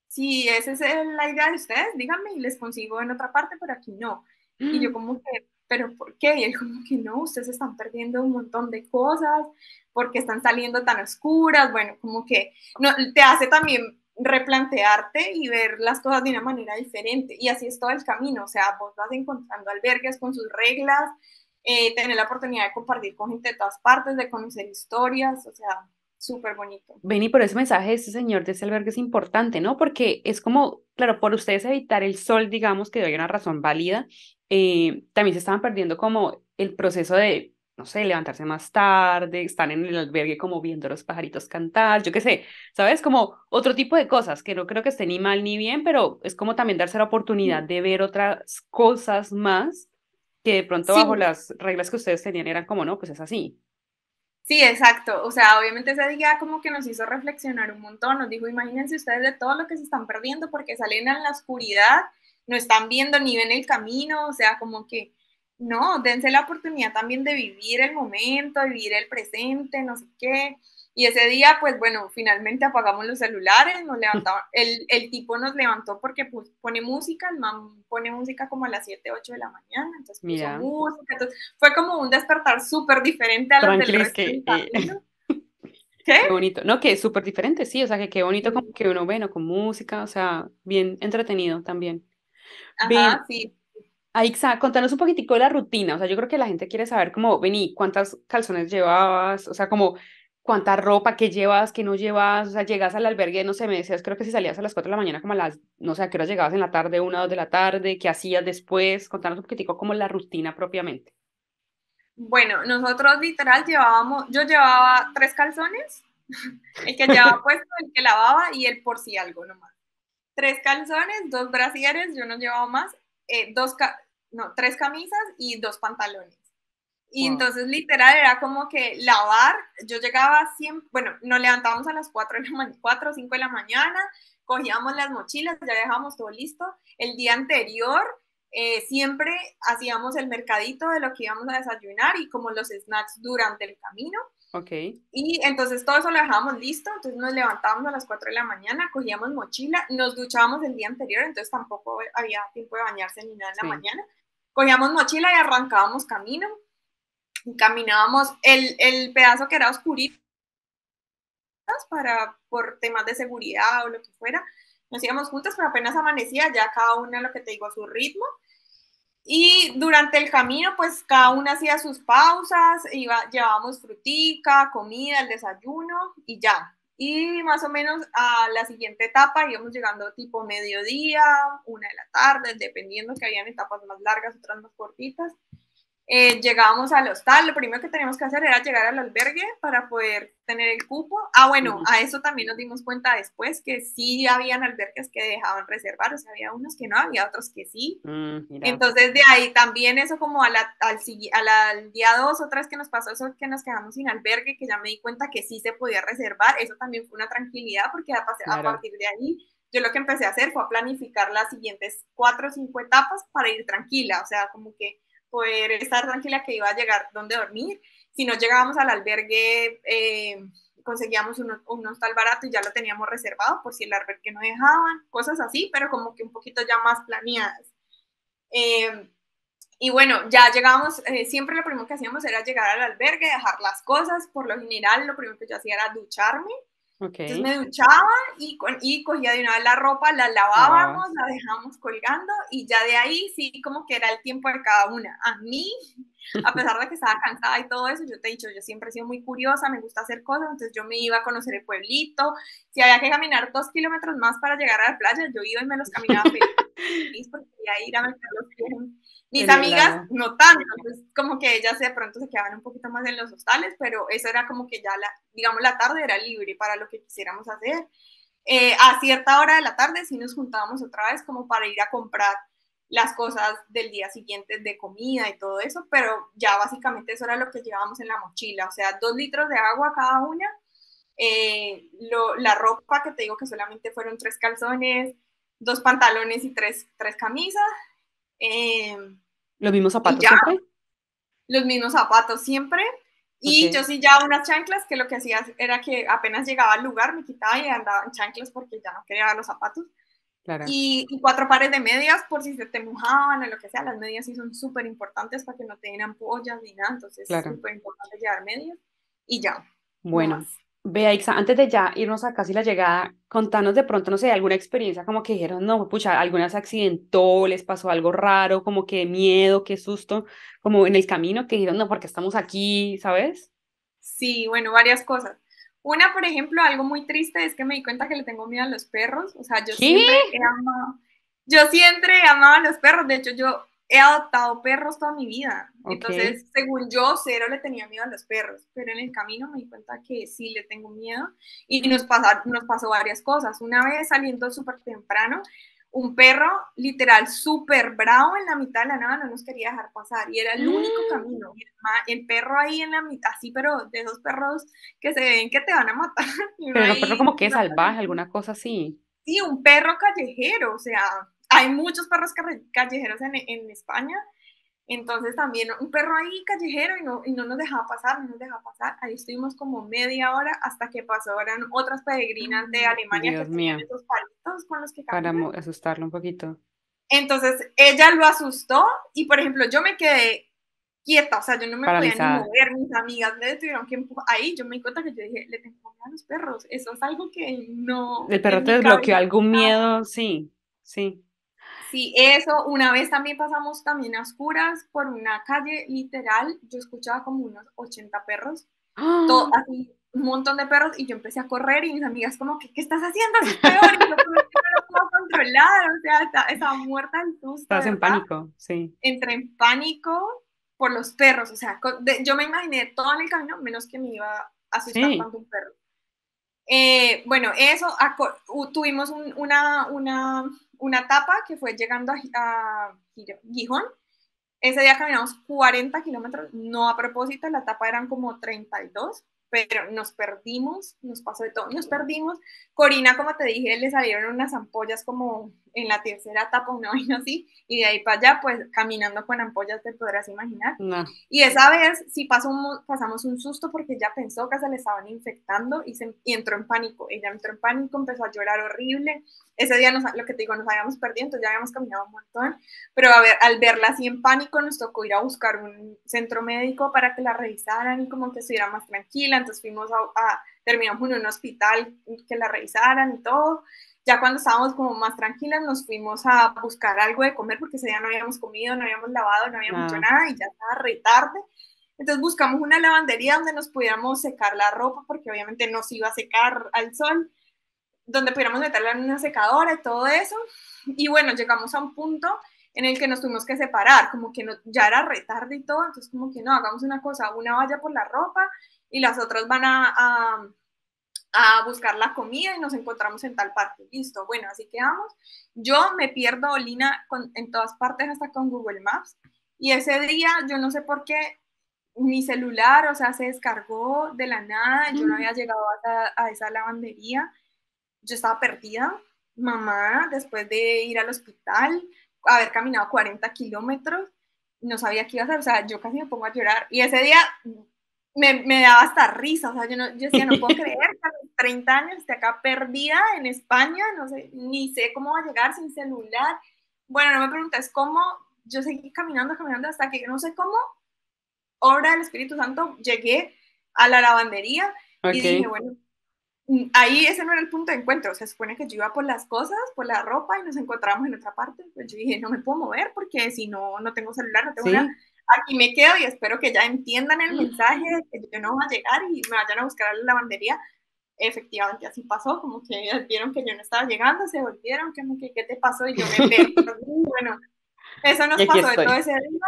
si esa es la idea de ustedes, díganme y les consigo en otra parte, pero aquí no. Y yo como que, ¿pero por qué? Y él como que no, ustedes están perdiendo un montón de cosas, porque están saliendo tan oscuras, bueno, como que no, te hace también replantearte y ver las cosas de una manera diferente. Y así es todo el camino, o sea, vos vas encontrando albergues con sus reglas, tener la oportunidad de compartir con gente de todas partes, de conocer historias, o sea, súper bonito. Vení, por ese mensaje de ese señor de ese albergue es importante, ¿no? Porque es como, claro, por ustedes evitar el sol, digamos, que hay una razón válida, también se estaban perdiendo como el proceso de, no sé, levantarse más tarde, estar en el albergue como viendo a los pajaritos cantar, yo qué sé, ¿sabes? Como otro tipo de cosas que no creo que esté ni mal ni bien, pero es como también darse la oportunidad de ver otras cosas más que de pronto bajo Sí, las reglas que ustedes tenían eran como, no, pues es así. sí, exacto. O sea, obviamente ese día como que nos hizo reflexionar un montón. Nos dijo, imagínense ustedes de todo lo que se están perdiendo porque salen en la oscuridad, no están viendo ni ven el camino. O sea, como que no, dense la oportunidad también de vivir el momento, de vivir el presente, no sé qué. Y ese día, pues bueno, finalmente apagamos los celulares, nos levantaba, el tipo nos levantó porque pues, pone música, el man pone música como a las 7 8 de la mañana, entonces puso Mira, música, entonces fue como un despertar súper diferente a los del tranquilis resto del que camino. ¿Qué? qué bonito. No, que es súper diferente, sí, o sea, que qué bonito como que uno, bueno, con música, o sea, bien entretenido también. Ajá, Ven, sí. Aixa, contanos un poquitico de la rutina, o sea, yo creo que la gente quiere saber como, vení, cuántas calzones llevabas, o sea, como cuánta ropa, qué llevas, qué no llevas, o sea, llegas al albergue, no sé, me decías, creo que si salías a las 4 de la mañana, como a las, no sé, a qué hora llegabas en la tarde, 1 o 2 de la tarde, qué hacías después, contanos un poquitico como la rutina propiamente. Bueno, nosotros literal llevábamos, yo llevaba 3 calzones, el que llevaba puesto, el que lavaba y el por si algo nomás. 3 calzones, 2 brasieres, yo no llevaba más, no, 3 camisas y 2 pantalones. Y Wow. entonces literal era como que lavar, yo llegaba siempre, bueno, nos levantábamos a las 4 de la 4 o 5 de la mañana, cogíamos las mochilas, ya dejábamos todo listo. El día anterior siempre hacíamos el mercadito de lo que íbamos a desayunar y como los snacks durante el camino. Ok. Y entonces todo eso lo dejábamos listo, entonces nos levantábamos a las 4 de la mañana, cogíamos mochila, nos duchábamos el día anterior, entonces tampoco había tiempo de bañarse ni nada en la Sí. mañana. Cogíamos mochila y arrancábamos camino. Caminábamos el pedazo que era oscurito por temas de seguridad o lo que fuera. Nos íbamos juntas, pero apenas amanecía, ya cada una, lo que te digo, a su ritmo. Y durante el camino, pues cada una hacía sus pausas, llevábamos frutica, comida, el desayuno y ya. Y más o menos a la siguiente etapa íbamos llegando tipo mediodía, 1 de la tarde, dependiendo que habían etapas más largas, otras más cortitas. Llegábamos al hostal, lo primero que teníamos que hacer era llegar al albergue para poder tener el cupo. Ah, bueno, Ujú. a eso también nos dimos cuenta después, que sí habían albergues que dejaban reservar, o sea, había unos que no, había otros que sí. Mira, Entonces de ahí también eso como al día 2 o 3 que nos pasó eso, que nos quedamos sin albergue, que ya me di cuenta que sí se podía reservar, eso también fue una tranquilidad porque a claro. partir de ahí yo lo que empecé a hacer fue a planificar las siguientes 4 o 5 etapas para ir tranquila, o sea, como que poder estar tranquila que iba a llegar donde dormir. Si no llegábamos al albergue, conseguíamos un hostal barato y ya lo teníamos reservado por si el albergue no dejaban, cosas así, pero como que un poquito ya más planeadas. Eh, y bueno, ya llegábamos, siempre lo primero que hacíamos era llegar al albergue, dejar las cosas, por lo general lo primero que yo hacía era ducharme, Ok. entonces me duchaba y cogía de una vez la ropa, la lavábamos, Lavabas. la dejábamos colgando y ya de ahí sí como que era el tiempo de cada una. A mí, a pesar de que estaba cansada y todo eso, yo te he dicho, yo siempre he sido muy curiosa, me gusta hacer cosas, entonces yo me iba a conocer el pueblito. Si había que caminar 2 kilómetros más para llegar a la playa, yo iba y me los caminaba feliz porque quería ir a meter los pies. Mis En el amigas agua. no tanto, entonces como que ellas de pronto se quedaban un poquito más en los hostales, pero eso era como que ya digamos, la tarde era libre para lo que quisiéramos hacer. A cierta hora de la tarde sí nos juntábamos otra vez como para ir a comprar las cosas del día siguiente de comida y todo eso, pero ya básicamente eso era lo que llevábamos en la mochila, o sea, 2 litros de agua cada una, la ropa que te digo que solamente fueron 3 calzones, 2 pantalones y tres camisas, eh, ¿Los mismos y zapatos ya, siempre? los mismos zapatos siempre. Y yo Ok, sí ya unas chanclas que lo que hacía era que apenas llegaba al lugar me quitaba y andaba en chanclas porque ya no quería los zapatos. claro, Y 4 pares de medias por si se te mojaban o lo que sea. Las medias sí son súper importantes para que no te den ampollas ni nada. Entonces es claro. súper importante llevar medias. Y ya, no Bueno, más. vea, Ixa, antes de ya irnos a casi la llegada, contanos de pronto, no sé, alguna experiencia como que dijeron, no, pucha, alguna se accidentó, les pasó algo raro, como que miedo, qué susto, como en el camino que dijeron, no, porque estamos aquí, ¿sabes? Sí, bueno, varias cosas. Una, por ejemplo, algo muy triste es que me di cuenta que le tengo miedo a los perros. O sea, ¿Qué? yo siempre he amado a los perros. De hecho, yo he adoptado perros toda mi vida. Ok, Entonces, según yo, cero le tenía miedo a los perros. Pero en el camino me di cuenta que sí le tengo miedo. Y nos pasó varias cosas. Una vez saliendo súper temprano, un perro literal súper bravo en la mitad de la nada no nos quería dejar pasar y era el único camino. El perro ahí en la mitad, así, pero de esos perros que se ven que te van a matar. Y uno pero no, perro ahí, como que salvaje, alguna cosa así. sí, un perro callejero, o sea, hay muchos perros callejeros en España. Entonces también un perro ahí callejero y no nos dejaba pasar, no nos dejaba pasar. Ahí estuvimos como media hora hasta que pasaron otras peregrinas de Alemania que Dios tenían mío, esos palitos con los que para caminan. asustarlo un poquito. Entonces ella lo asustó y, por ejemplo, yo me quedé quieta, o sea, yo no me podía ni Paralizada. mover, mis amigas me tuvieron que empujar. Ahí yo me di cuenta que yo dije, le tengo miedo a los perros, eso es algo que no, ¿El perro en te mi cabeza desbloqueó algún no estaba. miedo? Sí, sí. Sí, eso, una vez también pasamos también a oscuras por una calle, literal, yo escuchaba como unos 80 perros, todo ¡Ah! así, un montón de perros, y yo empecé a correr y mis amigas como, ¿qué estás haciendo? Eso es peor, y yo como que no lo puedo controlar, o sea, estaba muerta del susto, de Estás en verdad. pánico, sí. Entré en pánico por los perros, o sea, yo me imaginé todo en el camino, menos que me iba a asustar Sí. tanto un perro. Bueno, eso, tuvimos una etapa que fue llegando a Gijón. Ese día caminamos 40 kilómetros, no a propósito, la etapa eran como 32, pero nos perdimos, nos pasó de todo, nos perdimos. Corina, como te dije, le salieron unas ampollas como en la tercera etapa, una vaina así, y de ahí para allá, pues caminando con ampollas te podrás imaginar. No. Y esa vez sí pasamos un susto porque ella pensó que se le estaban infectando y entró en pánico. Ella entró en pánico, empezó a llorar horrible. Ese día, lo que te digo, nos habíamos perdido, entonces ya habíamos caminado un montón. Pero a ver, al verla así en pánico, nos tocó ir a buscar un centro médico para que la revisaran y como que estuviera más tranquila. Entonces terminamos en un hospital que la revisaran y todo. Ya cuando estábamos como más tranquilas, nos fuimos a buscar algo de comer porque ese día no habíamos comido, no habíamos lavado, no habíamos hecho Nada. nada y ya estaba re tarde. Entonces buscamos una lavandería donde nos pudiéramos secar la ropa porque obviamente nos iba a secar al sol, donde pudiéramos meterla en una secadora y todo eso. Y bueno, llegamos a un punto en el que nos tuvimos que separar, como que no, ya era retarde y todo, entonces como que no, hagamos una cosa, una vaya por la ropa y las otras van a buscar la comida y nos encontramos en tal parte. Listo, bueno, así quedamos. Yo me pierdo, Lina, en todas partes, hasta con Google Maps. Y ese día, yo no sé por qué, mi celular, o sea, se descargó de la nada. Yo no había llegado a esa lavandería. Yo estaba perdida. Mamá, después de ir al hospital, haber caminado 40 kilómetros, no sabía qué iba a hacer. O sea, yo casi me pongo a llorar. Y ese día me daba hasta risa, o sea, yo decía, no puedo creer que a los 30 años esté acá perdida en España, no sé, ni sé cómo va a llegar sin celular. Bueno, no me preguntes cómo, yo seguí caminando, caminando hasta que no sé cómo, obra del Espíritu Santo, llegué a la lavandería y dije, Ok. bueno, ahí ese no era el punto de encuentro, se supone que yo iba por las cosas, por la ropa y nos encontramos en otra parte, pues yo dije, no me puedo mover porque si no, no tengo celular, no tengo nada, Sí. aquí me quedo y espero que ya entiendan el mensaje de que yo no voy a llegar y me vayan a buscar a la lavandería. Efectivamente así pasó, como que vieron que yo no estaba llegando, se volvieron, que ¿qué te pasó? Y yo me perdí, bueno, eso Y nos aquí pasó de todo estoy. ese día,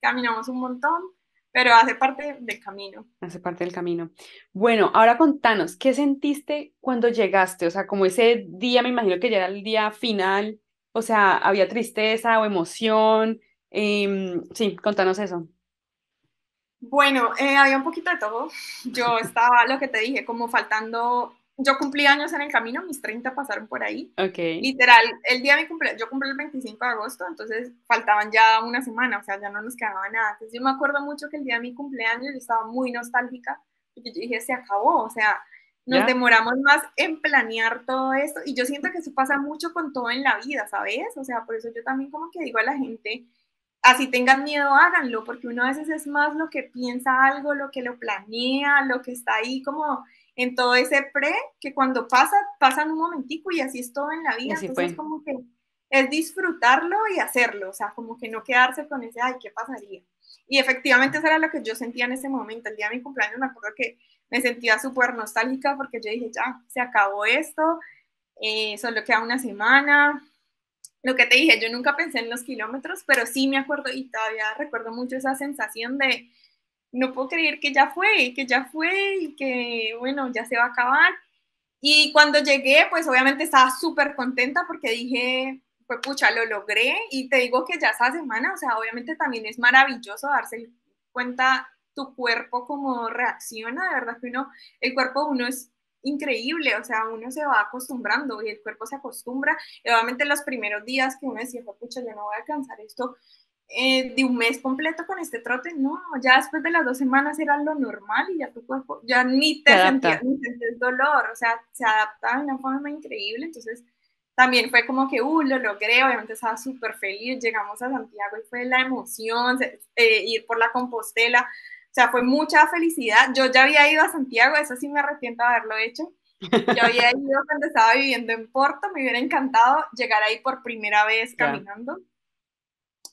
caminamos un montón, pero hace parte del camino. Hace parte del camino. Bueno, ahora contanos, ¿qué sentiste cuando llegaste? O sea, como ese día, me imagino que ya era el día final, o sea, ¿había tristeza o emoción? Sí, contanos eso. Bueno, había un poquito de todo. Yo estaba, lo que te dije, como faltando, yo cumplí años en el camino, mis 30 pasaron por ahí. Ok, Literal, el día de mi cumpleaños, yo cumplí el 25 de agosto, entonces faltaban ya una semana, o sea, ya no nos quedaba nada. Entonces yo me acuerdo mucho que el día de mi cumpleaños yo estaba muy nostálgica, porque yo dije, se acabó, o sea, nos ¿ya? demoramos más en planear todo esto, y yo siento que eso pasa mucho con todo en la vida, ¿sabes? O sea, por eso yo también como que digo a la gente, así tengan miedo, háganlo, porque uno a veces es más lo que piensa algo, lo que lo planea, lo que está ahí como en todo ese pre, que cuando pasa, pasa en un momentico y así es todo en la Y vida, así entonces fue. como que es disfrutarlo y hacerlo, o sea, como que no quedarse con ese, ay, ¿qué pasaría? Y efectivamente eso era lo que yo sentía en ese momento, el día de mi cumpleaños me acuerdo que me sentía súper nostálgica porque yo dije, ya, se acabó esto, solo queda una semana, lo que te dije, yo nunca pensé en los kilómetros, pero sí me acuerdo y todavía recuerdo mucho esa sensación de no puedo creer que ya fue y que bueno, ya se va a acabar. Y cuando llegué, pues obviamente estaba súper contenta porque dije, pues pucha, lo logré y te digo que ya esa semana, o sea, obviamente también es maravilloso darse cuenta tu cuerpo cómo reacciona, de verdad que uno, el cuerpo de uno es increíble, o sea, uno se va acostumbrando y el cuerpo se acostumbra. Y obviamente los primeros días que uno decía, pues pucha, yo no voy a alcanzar esto de un mes completo con este trote, no, ya después de las 2 semanas era lo normal y ya tu cuerpo ya ni Se te sentías, adapta. ni sentías dolor, o sea, se adaptaba de una forma increíble, entonces también fue como que, lo logré, obviamente estaba súper feliz, llegamos a Santiago y fue la emoción, ir por la Compostela, o sea, fue mucha felicidad, yo ya había ido a Santiago, eso sí me arrepiento de haberlo hecho, yo había ido cuando estaba viviendo en Porto, me hubiera encantado llegar ahí por primera vez Ya, caminando,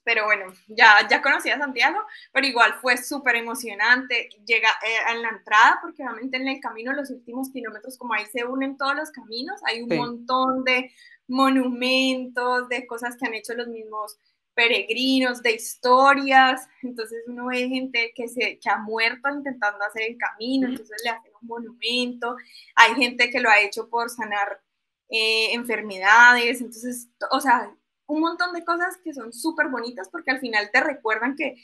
pero bueno, ya conocí a Santiago, pero igual fue súper emocionante. Llega en la entrada, porque obviamente en el camino, los últimos kilómetros, como ahí se unen todos los caminos, hay un sí. montón de monumentos, de cosas que han hecho los mismos peregrinos, de historias. Entonces uno ve gente que ha muerto intentando hacer el camino, entonces le hacen un monumento. Hay gente que lo ha hecho por sanar enfermedades. Entonces, o sea, un montón de cosas que son súper bonitas porque al final te recuerdan que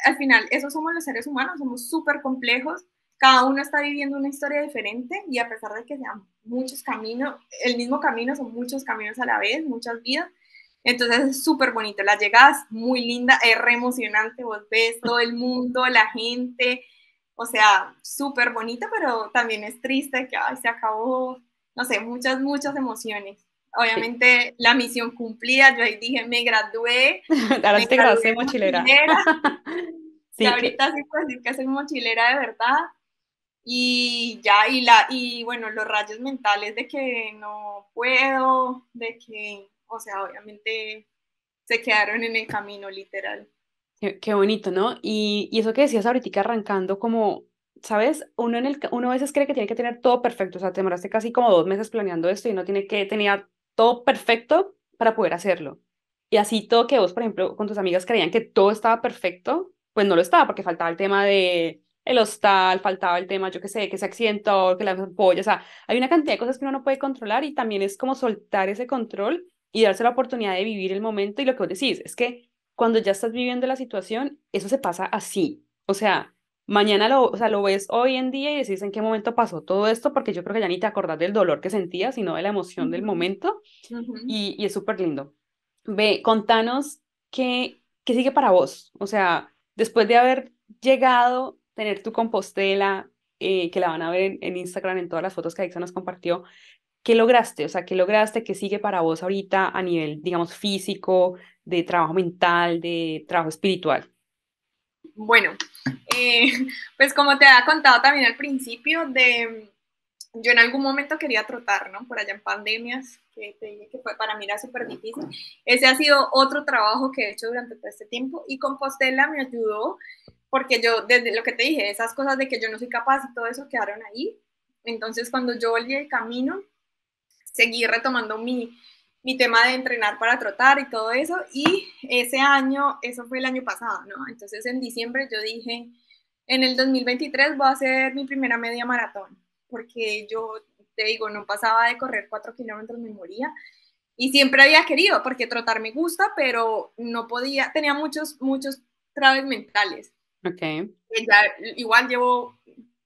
al final esos somos los seres humanos, somos súper complejos, cada uno está viviendo una historia diferente y a pesar de que sean muchos caminos, el mismo camino, son muchos caminos a la vez, muchas vidas. Entonces es súper bonito, la llegada es muy linda, es re emocionante, vos ves todo el mundo, la gente, o sea, súper bonito, pero también es triste que ay, se acabó, no sé, muchas, muchas emociones. Sí. Obviamente la misión cumplida, yo ahí dije, Ahora me sí te graduaste gradué de de mochilera. mochilera, y Sí, ahorita sí puedo decir que soy mochilera de verdad, y ya, y bueno, los rayos mentales de que no puedo, de que, o sea, obviamente se quedaron en el camino, literal. qué bonito, ¿no? Y eso que decías ahorita arrancando como, ¿sabes? Uno, uno a veces cree que tiene que tener todo perfecto, o sea, te demoraste casi como 2 meses planeando esto y uno tiene que tener todo perfecto para poder hacerlo. Y así todo que vos, por ejemplo, con tus amigas creían que todo estaba perfecto, pues no lo estaba porque faltaba el tema de el hostal, faltaba el tema, yo qué sé, que se accidentó, que la ampolla, o sea, hay una cantidad de cosas que uno no puede controlar y también es como soltar ese control y darse la oportunidad de vivir el momento y lo que vos decís, es que cuando ya estás viviendo la situación, eso se pasa así. O sea, mañana o sea, lo ves hoy en día y decís en qué momento pasó todo esto, porque yo creo que ya ni te acordás del dolor que sentías, sino de la emoción del Ujú, momento, ujú. y es súper lindo. Ve, contanos qué sigue para vos. O sea, después de haber llegado, tener tu Compostela, que la van a ver en Instagram, en todas las fotos que Aixa nos compartió, ¿qué lograste? O sea, ¿qué lograste? ¿Qué sigue para vos ahorita a nivel, digamos, físico, de trabajo mental, de trabajo espiritual? Bueno, eh, pues como te había contado también al principio, yo en algún momento quería trotar, ¿no? Por allá en pandemias, que te dije que fue, para mí era súper difícil. Ese ha sido otro trabajo que he hecho durante todo este tiempo y Compostela me ayudó porque yo, desde lo que te dije, esas cosas de que yo no soy capaz y todo eso quedaron ahí. Entonces, cuando yo volví el camino, seguí retomando mi tema de entrenar para trotar y todo eso. Y ese año, eso fue el año pasado, ¿no? Entonces en diciembre yo dije, en el 2023 voy a hacer mi primera media maratón, porque yo, te digo, no pasaba de correr 4 kilómetros, me moría. Y siempre había querido, porque trotar me gusta, pero no podía, tenía muchos trabas mentales. Ok. Ya, igual llevo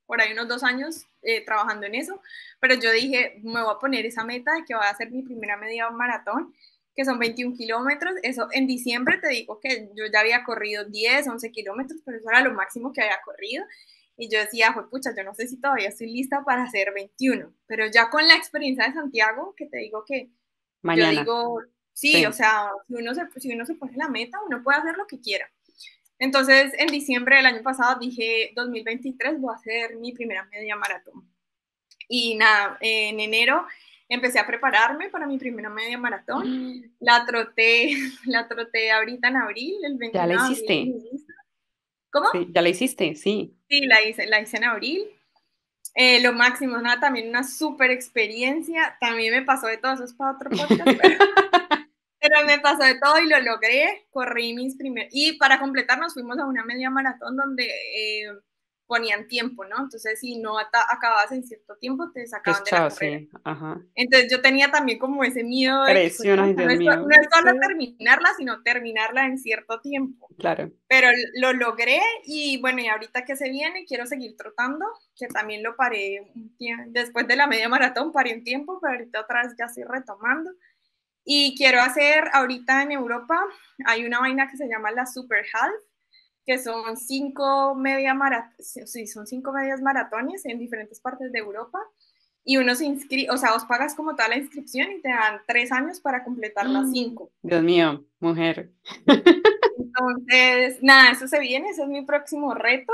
por ahí unos 2 años trabajando en eso, pero yo dije, me voy a poner esa meta de que voy a hacer mi primera media maratón, que son 21 kilómetros. Eso en diciembre te digo que yo ya había corrido 10, 11 kilómetros, pero eso era lo máximo que había corrido. Y yo decía, pucha, yo no sé si todavía estoy lista para hacer 21, pero ya con la experiencia de Santiago, que te digo que yo Mañana. digo, sí, o Sí. sea, si uno se pone la meta, uno puede hacer lo que quiera. Entonces, en diciembre del año pasado dije, 2023 voy a hacer mi primera media maratón. Y nada, en enero empecé a prepararme para mi primera media maratón. La troté, la troté ahorita en abril, el Ya la 21 de abril en hiciste. mi lista. ¿Cómo? Sí, ya la hiciste, sí. Sí, la hice en abril. Lo máximo, nada, también una súper experiencia. También me pasó de todo, eso es para otro podcast, pero me pasó de todo y lo logré. Corrí mis primeros. Y para completar, nos fuimos a una media maratón donde ponían tiempo, ¿no? Entonces, si no acababas en cierto tiempo, te Pues sacaban de la chao, carrera. sí. Ajá. Entonces, yo tenía también como ese miedo de que, Presión, ay, no Dios es, mío. no es Sí, solo terminarla, sino terminarla en cierto tiempo. claro. Pero lo logré y bueno, y ahorita que se viene, quiero seguir trotando, que también lo paré un tiempo, después de la media maratón paré un tiempo, pero ahorita otra vez ya estoy retomando. Y quiero hacer ahorita en Europa, hay una vaina que se llama la Super Half, que son 5 sí, son 5 medias maratones en diferentes partes de Europa. Y uno se inscribe, o sea, os pagas como toda la inscripción y te dan 3 años para completar las 5. Dios mío, mujer. Entonces, nada, eso se viene, ese es mi próximo reto,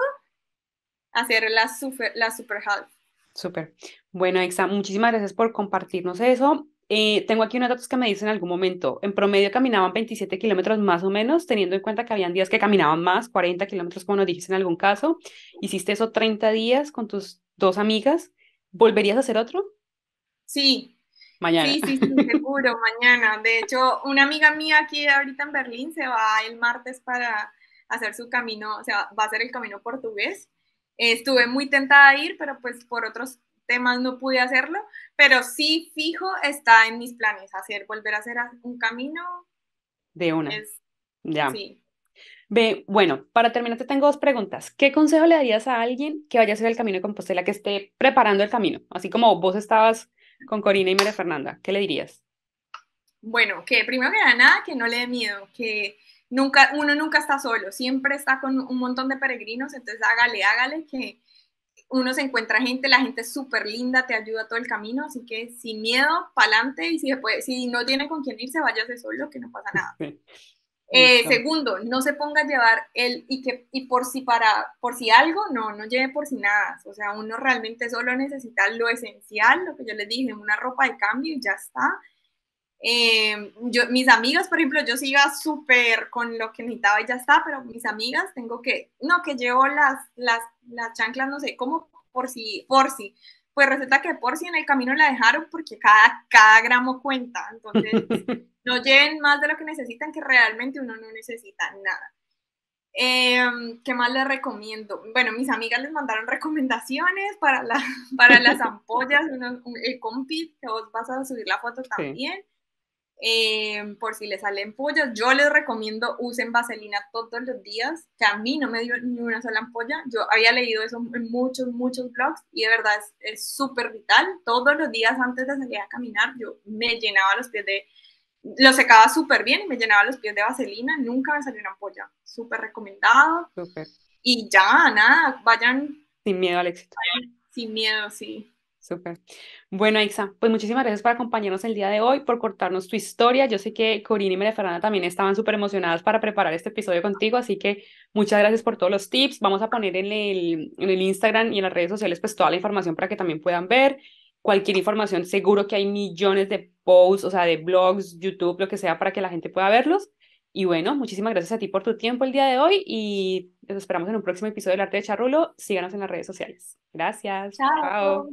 hacer la super half. Súper. Bueno, Exa, muchísimas gracias por compartirnos eso. Tengo aquí unos datos que me dicen en algún momento. En promedio caminaban 27 kilómetros más o menos, teniendo en cuenta que habían días que caminaban más, 40 kilómetros, como nos dijiste en algún caso. Hiciste eso 30 días con tus dos amigas. ¿Volverías a hacer otro? Sí, Mañana. sí, sí, sí, seguro, mañana. De hecho, una amiga mía aquí ahorita en Berlín se va el martes para hacer su camino, o sea, va a hacer el camino portugués. Estuve muy tentada a ir, pero pues por otros temas no pude hacerlo, pero sí, fijo, está en mis planes volver a hacer un camino, De una. es, Ya. sí. Ve, bueno, para terminar te tengo dos preguntas. ¿Qué consejo le darías a alguien que vaya a hacer el Camino de Compostela, que esté preparando el camino? Así como vos estabas con Corina y María Fernanda, ¿qué le dirías? Bueno, que primero que nada, que no le dé miedo, que uno nunca está solo, siempre está con un montón de peregrinos, entonces hágale, que uno se encuentra gente, la gente es súper linda, te ayuda todo el camino, así que sin miedo, pa'lante, y si no tiene con quién irse, váyase solo, que no pasa nada. Sí, listo. Segundo, no se ponga a llevar y por si algo, no lleve por si nada, o sea, uno realmente solo necesita lo esencial, lo que yo les dije, una ropa de cambio y ya está. Mis amigas, por ejemplo, yo siga súper con lo que necesitaba y ya está, pero mis amigas tengo que llevo las chanclas, no sé, como por si. Pues resulta que por si en el camino la dejaron porque cada gramo cuenta. Entonces, no lleven más de lo que necesitan, que realmente uno no necesita nada. ¿Qué más les recomiendo? Bueno, mis amigas les mandaron recomendaciones para las ampollas, el compi, que vos vas a subir la foto Sí, también. Por si les salen pollas. Yo les recomiendo usen vaselina todos los días, que a mí no me dio ni una sola ampolla. Yo había leído eso en muchos blogs y de verdad es súper vital. Todos los días antes de salir a caminar, yo me llenaba los pies lo secaba súper bien y me llenaba los pies de vaselina. Nunca me salió una ampolla. Súper recomendado. súper. Y ya, nada, vayan Sin miedo al éxito. sin miedo, sí. Súper. Bueno, Ixa, pues muchísimas gracias por acompañarnos el día de hoy, por contarnos tu historia. Yo sé que Corina y María Fernanda también estaban súper emocionadas para preparar este episodio contigo, así que muchas gracias por todos los tips. Vamos a poner en el Instagram y en las redes sociales pues toda la información para que también puedan ver. Cualquier información, seguro que hay millones de posts, o sea, de blogs, YouTube, lo que sea, para que la gente pueda verlos. Y bueno, muchísimas gracias a ti por tu tiempo el día de hoy y nos esperamos en un próximo episodio del Arte de Charrulo. Síganos en las redes sociales. Gracias. Chao. Chao.